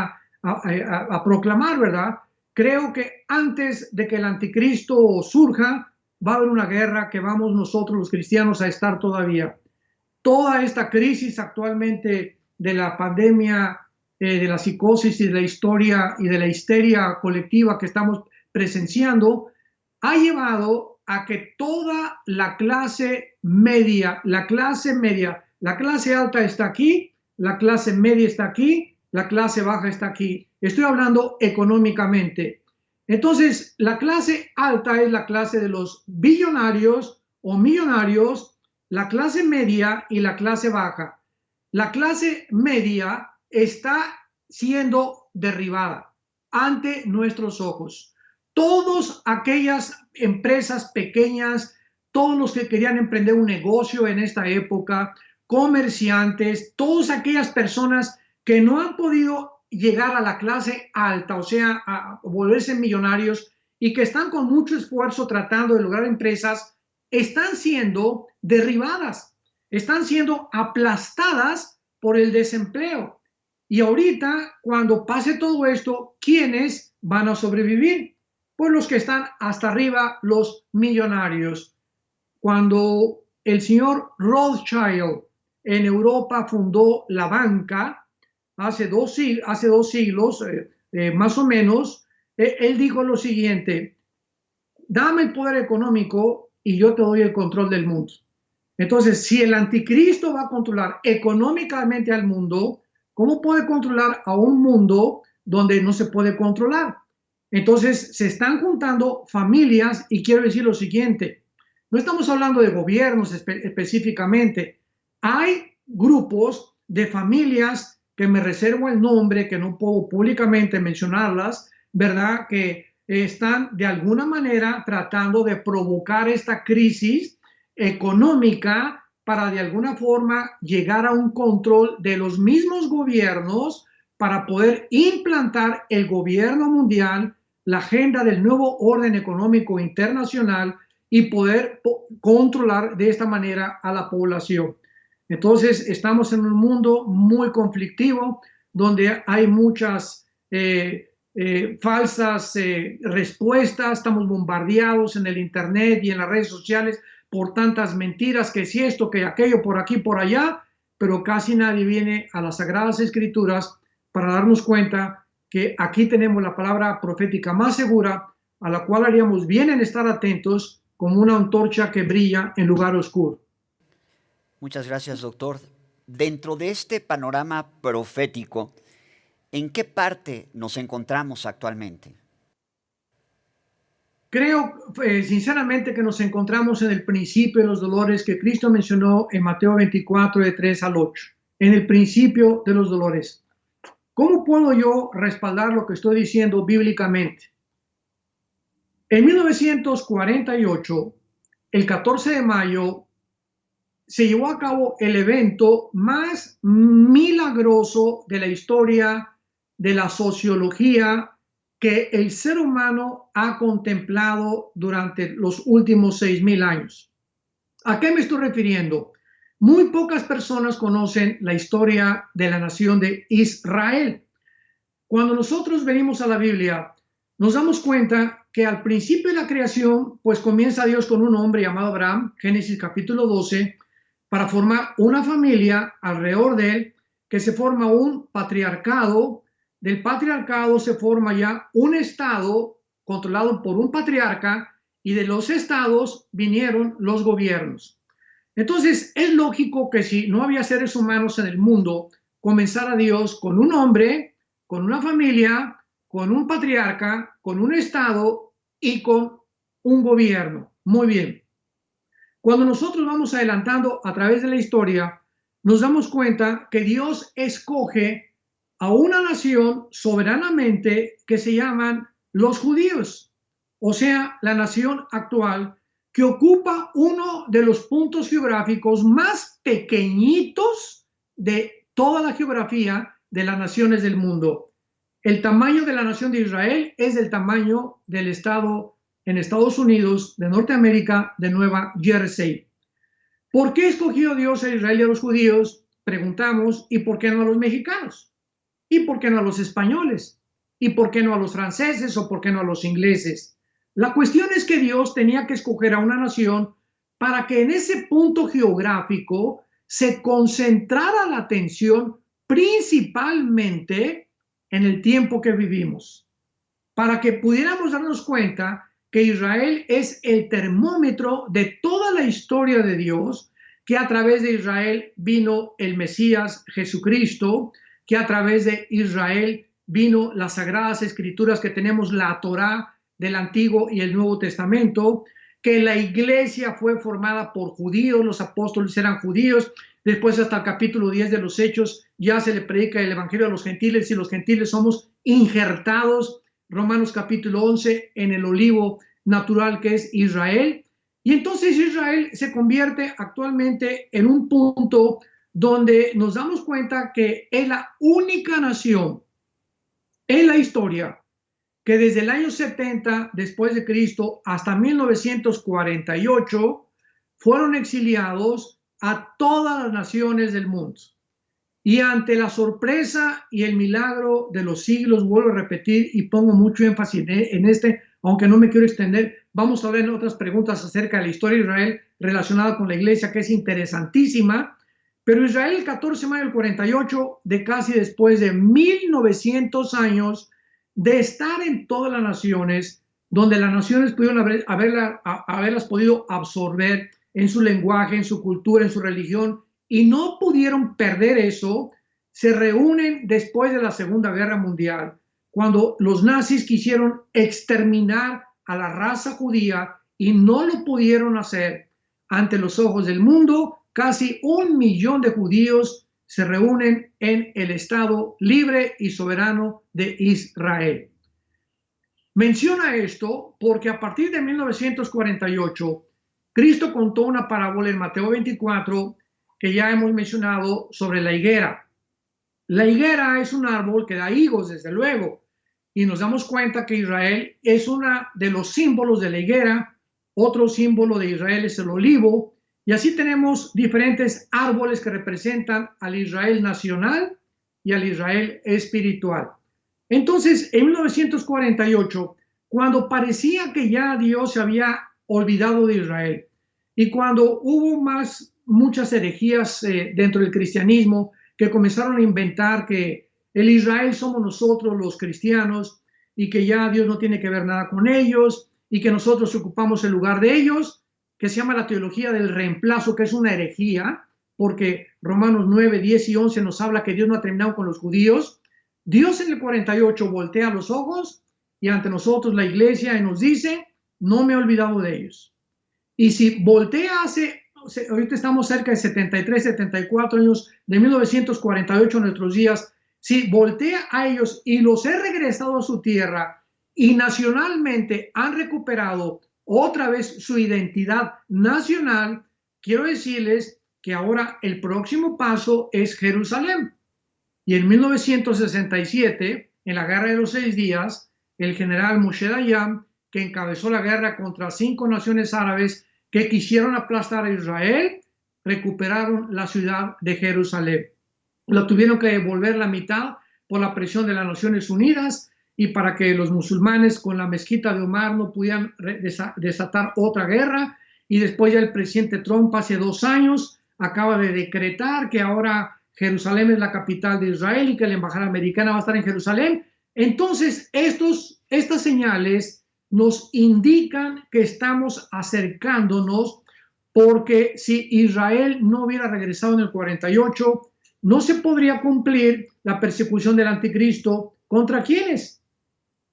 a proclamar, verdad? Creo que antes de que el anticristo surja, va a haber una guerra que vamos nosotros los cristianos a estar todavía. Toda esta crisis actualmente de la pandemia, de la psicosis y de la historia y de la histeria colectiva que estamos presenciando, ha llevado a que toda la clase media, la clase alta está aquí, la clase media está aquí, la clase baja está aquí. Estoy hablando económicamente. Entonces, la clase alta es la clase de los billonarios o millonarios, la clase media y la clase baja. La clase media está siendo derribada ante nuestros ojos. Todas aquellas empresas pequeñas, todos los que querían emprender un negocio en esta época, comerciantes, todas aquellas personas que no han podido llegar a la clase alta, o sea, a volverse millonarios y que están con mucho esfuerzo tratando de lograr empresas, están siendo derribadas, están siendo aplastadas por el desempleo. Y ahorita, cuando pase todo esto, ¿quiénes van a sobrevivir? Pues los que están hasta arriba, los millonarios. Cuando el señor Rothschild en Europa fundó la banca, hace dos siglos, más o menos, él dijo lo siguiente: dame el poder económico y yo te doy el control del mundo. Entonces, si el anticristo va a controlar económicamente al mundo, ¿cómo puede controlar a un mundo donde no se puede controlar? Entonces, se están juntando familias y quiero decir lo siguiente, no estamos hablando de gobiernos específicamente, hay grupos de familias que me reservo el nombre, que no puedo públicamente mencionarlas, ¿verdad? Que están de alguna manera tratando de provocar esta crisis económica para de alguna forma llegar a un control de los mismos gobiernos para poder implantar el gobierno mundial, la agenda del nuevo orden económico internacional y poder controlar de esta manera a la población. Entonces, estamos en un mundo muy conflictivo donde hay muchas falsas respuestas, estamos bombardeados en el internet y en las redes sociales por tantas mentiras, que si esto, que aquello, por aquí, por allá, pero casi nadie viene a las Sagradas Escrituras para darnos cuenta que aquí tenemos la palabra profética más segura, a la cual haríamos bien en estar atentos como una antorcha que brilla en lugar oscuro. Muchas gracias, doctor. Dentro de este panorama profético, ¿en qué parte nos encontramos actualmente? Creo sinceramente que nos encontramos en el principio de los dolores que Cristo mencionó en Mateo 24, de 3 al 8. En el principio de los dolores. ¿Cómo puedo yo respaldar lo que estoy diciendo bíblicamente? En 1948, el 14 de mayo, se llevó a cabo el evento más milagroso de la historia de la sociología que el ser humano ha contemplado durante los últimos 6,000 años. ¿A qué me estoy refiriendo? Muy pocas personas conocen la historia de la nación de Israel. Cuando nosotros venimos a la Biblia, nos damos cuenta que al principio de la creación, pues comienza Dios con un hombre llamado Abraham, Génesis capítulo 12, para formar una familia alrededor de él, que se forma un patriarcado. Del patriarcado se forma ya un estado controlado por un patriarca y de los estados vinieron los gobiernos. Entonces es lógico que si no había seres humanos en el mundo, comenzara Dios con un hombre, con una familia, con un patriarca, con un estado y con un gobierno. Muy bien. Cuando nosotros vamos adelantando a través de la historia, nos damos cuenta que Dios escoge a una nación soberanamente que se llaman los judíos, o sea, la nación actual, que ocupa uno de los puntos geográficos más pequeñitos de toda la geografía de las naciones del mundo. El tamaño de la nación de Israel es el tamaño del estado en Estados Unidos de Norteamérica de Nueva Jersey. ¿Por qué escogió Dios a Israel y a los judíos? Preguntamos, ¿y por qué no a los mexicanos? ¿Y por qué no a los españoles? ¿Y por qué no a los franceses o por qué no a los ingleses? La cuestión es que Dios tenía que escoger a una nación para que en ese punto geográfico se concentrara la atención principalmente en el tiempo que vivimos, para que pudiéramos darnos cuenta que Israel es el termómetro de toda la historia de Dios, que a través de Israel vino el Mesías Jesucristo, que a través de Israel vino las Sagradas Escrituras que tenemos, la Torá del Antiguo y el Nuevo Testamento, que la iglesia fue formada por judíos, los apóstoles eran judíos, después hasta el capítulo 10 de los Hechos ya se le predica el evangelio a los gentiles y los gentiles somos injertados, Romanos capítulo 11, en el olivo natural que es Israel. Y entonces Israel se convierte actualmente en un punto donde nos damos cuenta que es la única nación en la historia que desde el año 70 después de Cristo hasta 1948 fueron exiliados a todas las naciones del mundo. Y ante la sorpresa y el milagro de los siglos, vuelvo a repetir y pongo mucho énfasis en este, aunque no me quiero extender, vamos a ver en otras preguntas acerca de la historia de Israel relacionada con la iglesia, que es interesantísima. Pero Israel, el 14 de mayo del 48, de casi después de 1900 años de estar en todas las naciones, donde las naciones pudieron haberlas podido absorber en su lenguaje, en su cultura, en su religión, y no pudieron perder eso, se reúnen después de la Segunda Guerra Mundial, cuando los nazis quisieron exterminar a la raza judía y no lo pudieron hacer. Ante los ojos del mundo, casi 1 millón de judíos se reúnen en el Estado libre y soberano de Israel. Menciona esto porque a partir de 1948, Cristo contó una parábola en Mateo 24 que ya hemos mencionado sobre la higuera. La higuera es un árbol que da higos, desde luego, y nos damos cuenta que Israel es uno de los símbolos de la higuera. Otro símbolo de Israel es el olivo, y así tenemos diferentes árboles que representan al Israel nacional y al Israel espiritual. Entonces, en 1948, cuando parecía que ya Dios se había olvidado de Israel, y cuando hubo muchas herejías dentro del cristianismo que comenzaron a inventar que el Israel somos nosotros los cristianos y que ya Dios no tiene que ver nada con ellos y que nosotros ocupamos el lugar de ellos, que se llama la teología del reemplazo, que es una herejía, porque Romanos 9, 10 y 11 nos habla que Dios no ha terminado con los judíos. Dios en el 48 voltea los ojos y ante nosotros la iglesia y nos dice, no me he olvidado de ellos. Y si voltea ahorita estamos cerca de 73, 74 años, de 1948 a nuestros días, si voltea a ellos y los he regresado a su tierra y nacionalmente han recuperado otra vez su identidad nacional, quiero decirles que ahora el próximo paso es Jerusalén. Y en 1967, en la Guerra de los 6 días, el general Moshe Dayan, que encabezó la guerra contra 5 naciones árabes que quisieron aplastar a Israel, recuperaron la ciudad de Jerusalén. Lo tuvieron que devolver la mitad por la presión de las Naciones Unidas y para que los musulmanes con la mezquita de Omar no pudieran desatar otra guerra. Y después ya el presidente Trump hace 2 años acaba de decretar que ahora Jerusalén es la capital de Israel y que la embajada americana va a estar en Jerusalén. Entonces, estas señales nos indican que estamos acercándonos, porque si Israel no hubiera regresado en el 48, no se podría cumplir la persecución del anticristo. ¿Contra quiénes?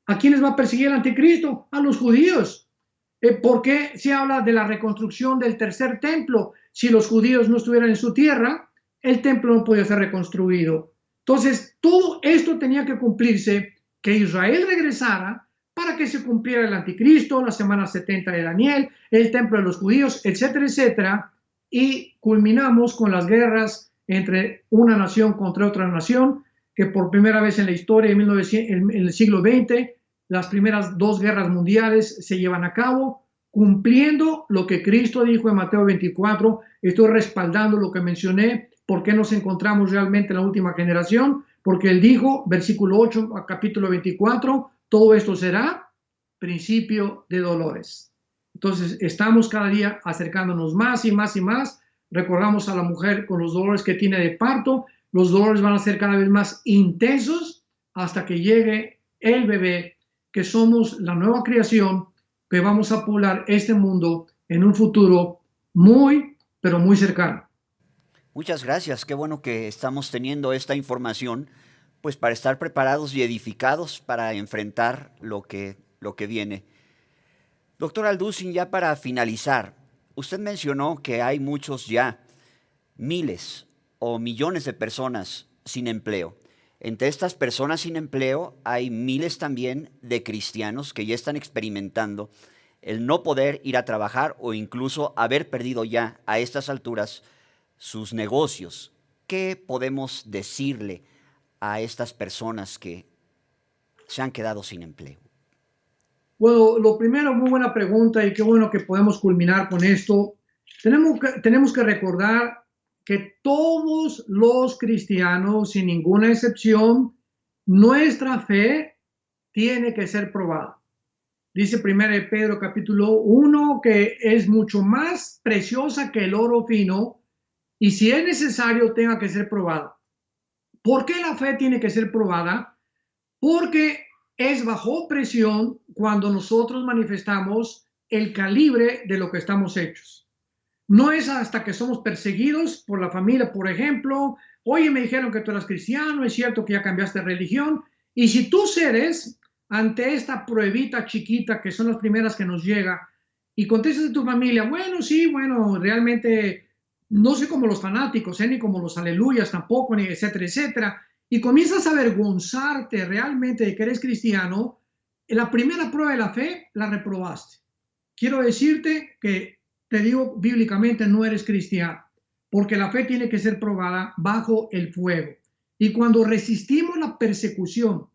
¿A quiénes va a perseguir el anticristo? A los judíos. ¿Por qué se habla de la reconstrucción del tercer templo? Si los judíos no estuvieran en su tierra, el templo no podía ser reconstruido. Entonces, todo esto tenía que cumplirse, que Israel regresara para que se cumpliera el anticristo, la semana 70 de Daniel, el templo de los judíos, etcétera, etcétera. Y culminamos con las guerras entre una nación contra otra nación, que por primera vez en la historia en el siglo XX, las primeras 2 guerras mundiales se llevan a cabo, cumpliendo lo que Cristo dijo en Mateo 24. Estoy respaldando lo que mencioné. ¿Por qué nos encontramos realmente en la última generación? Porque Él dijo, versículo 8, capítulo 24, todo esto será principio de dolores. Entonces, estamos cada día acercándonos más y más y más. Recordamos a la mujer con los dolores que tiene de parto. Los dolores van a ser cada vez más intensos hasta que llegue el bebé, que somos la nueva creación, que vamos a poblar este mundo en un futuro muy, pero muy cercano. Muchas gracias, qué bueno que estamos teniendo esta información, pues para estar preparados y edificados para enfrentar lo que viene. Doctor Alducin, ya para finalizar, usted mencionó que hay muchos ya, miles o millones de personas sin empleo. Entre estas personas sin empleo hay miles también de cristianos que ya están experimentando el no poder ir a trabajar o incluso haber perdido ya a estas alturas sus negocios. ¿Qué podemos decirle a estas personas que se han quedado sin empleo? Bueno, lo primero, muy buena pregunta y qué bueno que podemos culminar con esto. Tenemos que recordar que todos los cristianos, sin ninguna excepción, nuestra fe tiene que ser probada. Dice 1 Pedro capítulo 1 que es mucho más preciosa que el oro fino y si es necesario tenga que ser probada. ¿Por qué la fe tiene que ser probada? Porque es bajo presión cuando nosotros manifestamos el calibre de lo que estamos hechos. No es hasta que somos perseguidos por la familia, por ejemplo, oye, me dijeron que tú eras cristiano, es cierto que ya cambiaste de religión, y si tú cedes ante esta pruebita chiquita que son las primeras que nos llega, y contestas a tu familia, bueno, sí, bueno, realmente no soy como los fanáticos, ni como los aleluyas tampoco, ni etcétera, etcétera, y comienzas a avergonzarte realmente de que eres cristiano, la primera prueba de la fe la reprobaste. Quiero decirte que te digo bíblicamente no eres cristiano, porque la fe tiene que ser probada bajo el fuego. Y cuando resistimos la persecución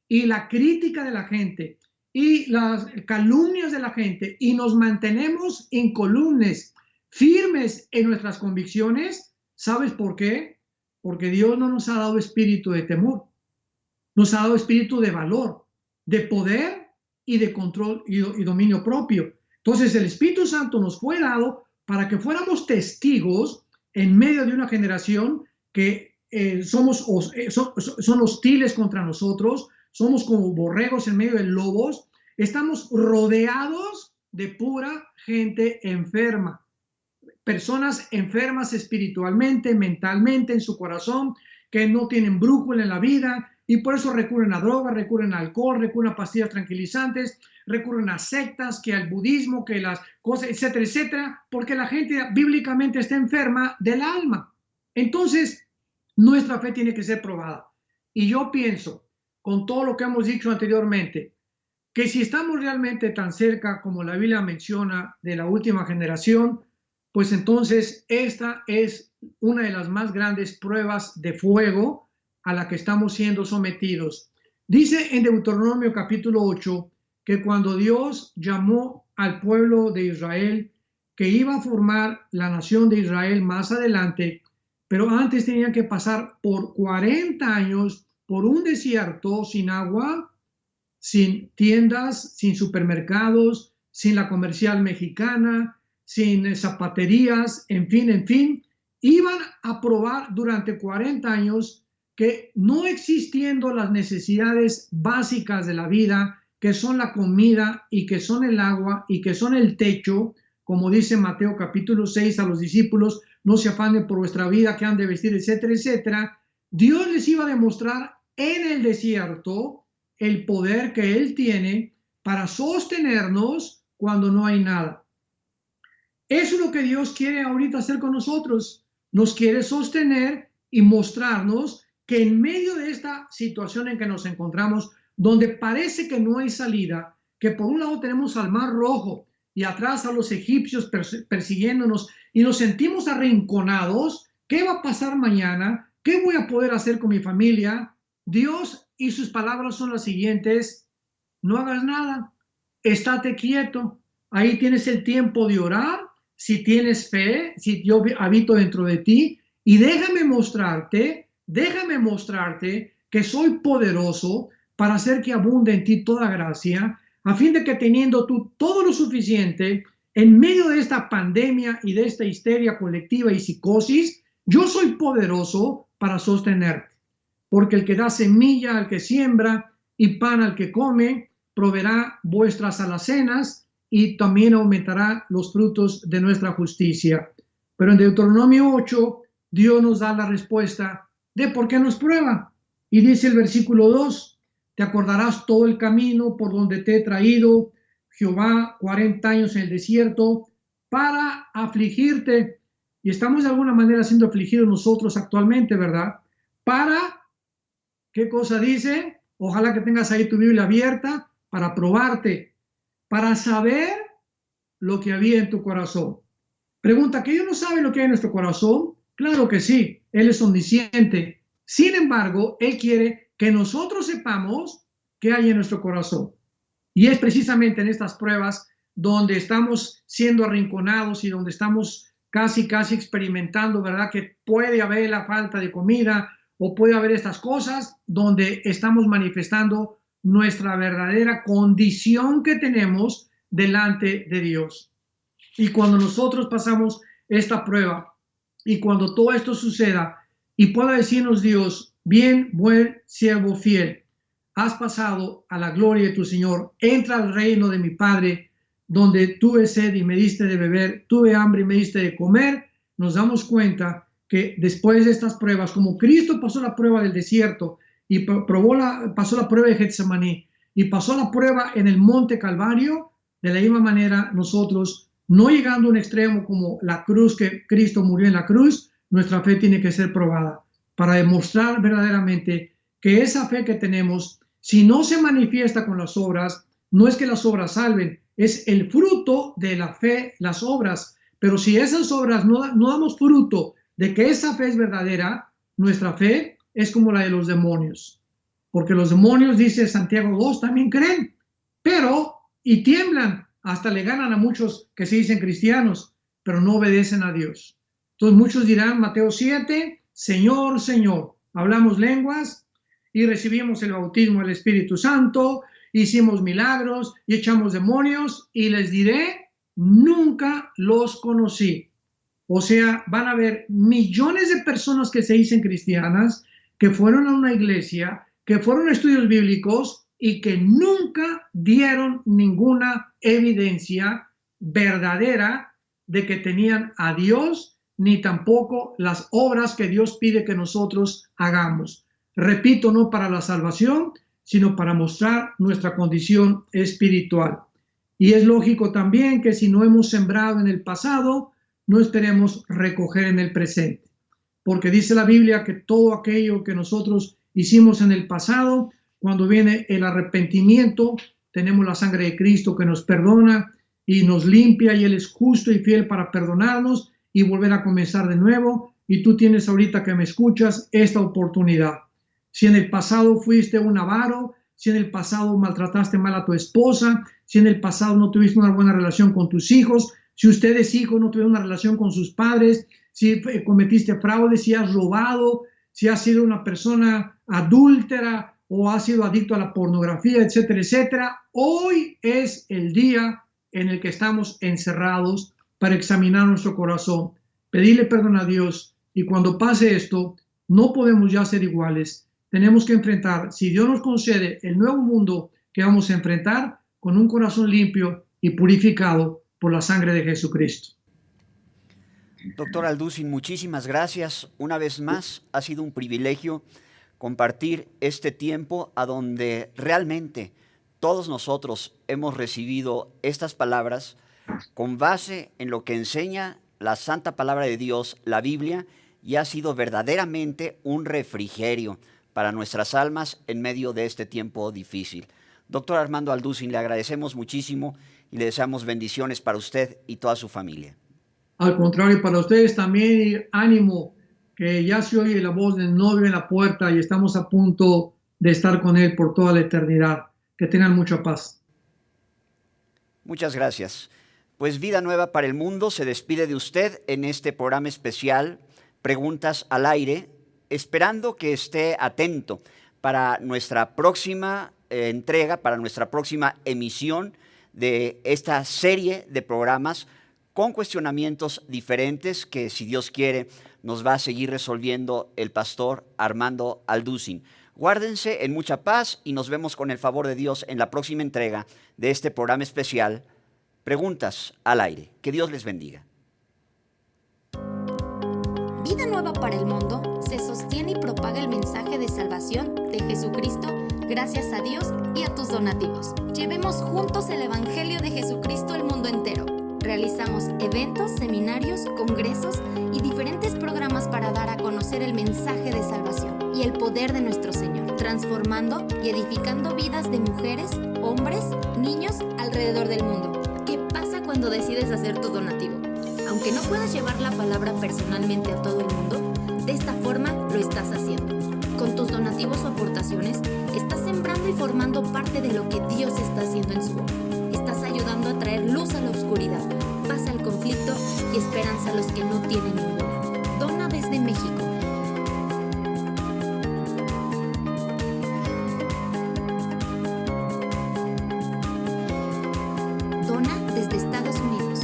y la crítica de la gente y las calumnias de la gente y nos mantenemos incolunes, firmes en nuestras convicciones, ¿sabes por qué? Porque Dios no nos ha dado espíritu de temor, nos ha dado espíritu de valor, de poder y de control y dominio propio. Entonces el Espíritu Santo nos fue dado para que fuéramos testigos en medio de una generación que son hostiles contra nosotros, somos como borregos en medio de lobos, estamos rodeados de pura gente enferma, personas enfermas espiritualmente, mentalmente, en su corazón, que no tienen brújula en la vida y por eso recurren a drogas, recurren a alcohol, recurren a pastillas tranquilizantes, recurren a sectas, que al budismo, que las cosas, etcétera, etcétera, porque la gente bíblicamente está enferma del alma. Entonces, nuestra fe tiene que ser probada. Y yo pienso, con todo lo que hemos dicho anteriormente, que si estamos realmente tan cerca como la Biblia menciona de la última generación, pues entonces esta es una de las más grandes pruebas de fuego a la que estamos siendo sometidos. Dice en Deuteronomio capítulo 8 que cuando Dios llamó al pueblo de Israel, que iba a formar la nación de Israel más adelante, pero antes tenían que pasar por 40 años por un desierto sin agua, sin tiendas, sin supermercados, sin la comercial mexicana, sin zapaterías, en fin, iban a probar durante 40 años que no existiendo las necesidades básicas de la vida, que son la comida y que son el agua y que son el techo, como dice Mateo capítulo 6 a los discípulos, no se afanen por vuestra vida, que han de vestir, etcétera, etcétera, Dios les iba a demostrar en el desierto el poder que Él tiene para sostenernos cuando no hay nada. Eso es lo que Dios quiere ahorita hacer con nosotros. Nos quiere sostener y mostrarnos que en medio de esta situación en que nos encontramos, donde parece que no hay salida, que por un lado tenemos al Mar Rojo y atrás a los egipcios persiguiéndonos y nos sentimos arrinconados, ¿qué va a pasar mañana? ¿Qué voy a poder hacer con mi familia? Dios y sus palabras son las siguientes: no hagas nada, estate quieto, ahí tienes el tiempo de orar, si tienes fe, si yo habito dentro de ti, y déjame mostrarte que soy poderoso para hacer que abunde en ti toda gracia, a fin de que teniendo tú todo lo suficiente, en medio de esta pandemia y de esta histeria colectiva y psicosis, yo soy poderoso para sostenerte. Porque el que da semilla al que siembra y pan al que come, proveerá vuestras alacenas y también aumentará los frutos de nuestra justicia. Pero en Deuteronomio 8, Dios nos da la respuesta de por qué nos prueba. Y dice el versículo 2, te acordarás todo el camino por donde te he traído, Jehová, 40 años en el desierto, para afligirte. Y estamos de alguna manera siendo afligidos nosotros actualmente, ¿verdad? Para, ¿qué cosa dice? Ojalá que tengas ahí tu Biblia abierta para probarte, para saber lo que había en tu corazón. Pregunta, ¿que Dios no sabe lo que hay en nuestro corazón? Claro que sí, Él es omnisciente. Sin embargo, Él quiere que nosotros sepamos qué hay en nuestro corazón. Y es precisamente en estas pruebas donde estamos siendo arrinconados y donde estamos casi experimentando, ¿verdad? Que puede haber la falta de comida o puede haber estas cosas donde estamos manifestando nuestra verdadera condición que tenemos delante de Dios. Y cuando nosotros pasamos esta prueba y cuando todo esto suceda y pueda decirnos Dios, bien, buen siervo fiel, has pasado a la gloria de tu Señor, entra al reino de mi Padre, donde tuve sed y me diste de beber, tuve hambre y me diste de comer. Nos damos cuenta que después de estas pruebas, como Cristo pasó la prueba del desierto y pasó la prueba de Getsemaní y pasó la prueba en el monte Calvario, de la misma manera nosotros, no llegando a un extremo como la cruz, que Cristo murió en la cruz, nuestra fe tiene que ser probada para demostrar verdaderamente que esa fe que tenemos, si no se manifiesta con las obras, no es que las obras salven, es el fruto de la fe, las obras. Pero si esas obras no damos fruto de que esa fe es verdadera, nuestra fe es como la de los demonios. Porque los demonios, dice Santiago 2, también creen, pero y tiemblan, hasta le ganan a muchos que se dicen cristianos, pero no obedecen a Dios. Entonces muchos dirán, Mateo 7, Señor, Señor, hablamos lenguas y recibimos el bautismo del Espíritu Santo, hicimos milagros y echamos demonios, y les diré, nunca los conocí. O sea, van a haber millones de personas que se dicen cristianas, que fueron a una iglesia, que fueron a estudios bíblicos y que nunca dieron ninguna evidencia verdadera de que tenían a Dios, ni tampoco las obras que Dios pide que nosotros hagamos. Repito, no para la salvación, sino para mostrar nuestra condición espiritual. Y es lógico también que si no hemos sembrado en el pasado, no esperemos recoger en el presente. Porque dice la Biblia que todo aquello que nosotros hicimos en el pasado, cuando viene el arrepentimiento, tenemos la sangre de Cristo que nos perdona y nos limpia, y Él es justo y fiel para perdonarnos y volver a comenzar de nuevo. Y tú tienes ahorita que me escuchas esta oportunidad. Si en el pasado fuiste un avaro, si en el pasado maltrataste mal a tu esposa, si en el pasado no tuviste una buena relación con tus hijos, si ustedes hijos no tuvieron una relación con sus padres, si cometiste fraude, si has robado, si has sido una persona adúltera o has sido adicto a la pornografía, etcétera, etcétera, hoy es el día en el que estamos encerrados para examinar nuestro corazón, pedirle perdón a Dios, y cuando pase esto, no podemos ya ser iguales. Tenemos que enfrentar, si Dios nos concede el nuevo mundo que vamos a enfrentar, con un corazón limpio y purificado por la sangre de Jesucristo. Doctor Alducin, muchísimas gracias. Una vez más, ha sido un privilegio compartir este tiempo a donde realmente todos nosotros hemos recibido estas palabras con base en lo que enseña la santa palabra de Dios, la Biblia, y ha sido verdaderamente un refrigerio para nuestras almas en medio de este tiempo difícil. Doctor Armando Alducin, le agradecemos muchísimo y le deseamos bendiciones para usted y toda su familia. Al contrario, para ustedes también, ánimo, que ya se oye la voz del novio en la puerta y estamos a punto de estar con él por toda la eternidad. Que tengan mucha paz. Muchas gracias. Pues Vida Nueva para el Mundo se despide de usted en este programa especial, Preguntas al Aire, esperando que esté atento para nuestra próxima entrega, para nuestra próxima emisión de esta serie de programas con cuestionamientos diferentes que, si Dios quiere, nos va a seguir resolviendo el pastor Armando Alducin. Guárdense en mucha paz y nos vemos con el favor de Dios en la próxima entrega de este programa especial, Preguntas al Aire. Que Dios les bendiga. Vida Nueva para el Mundo se sostiene y propaga el mensaje de salvación de Jesucristo gracias a Dios y a tus donativos. Llevemos juntos el Evangelio de Jesucristo al mundo entero. Realizamos eventos, seminarios, congresos y diferentes programas para dar a conocer el mensaje de salvación y el poder de nuestro Señor, transformando y edificando vidas de mujeres, hombres, niños alrededor del mundo. ¿Qué pasa cuando decides hacer tu donativo? Aunque no puedas llevar la palabra personalmente a todo el mundo, de esta forma lo estás haciendo. Con tus donativos donativos o aportaciones, estás sembrando y formando parte de lo que Dios está haciendo en su obra. Estás ayudando a traer luz a la oscuridad, paz al conflicto y esperanza a los que no tienen ninguna. Dona desde México. Dona desde Estados Unidos.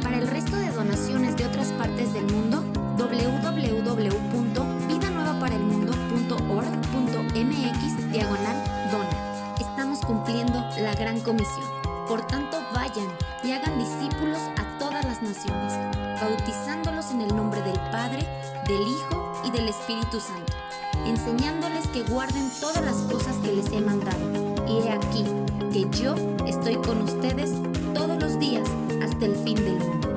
Para el resto de donaciones de otras partes del mundo, www.vidanuevaparelmundo.org.mx/dona. Estamos cumpliendo la gran comisión. Por tanto, vayan y hagan discípulos a todas las naciones, bautizándolos en el nombre del Padre, del Hijo y del Espíritu Santo, enseñándoles que guarden todas las cosas que les he mandado. Y he aquí que yo estoy con ustedes todos los días hasta el fin del mundo.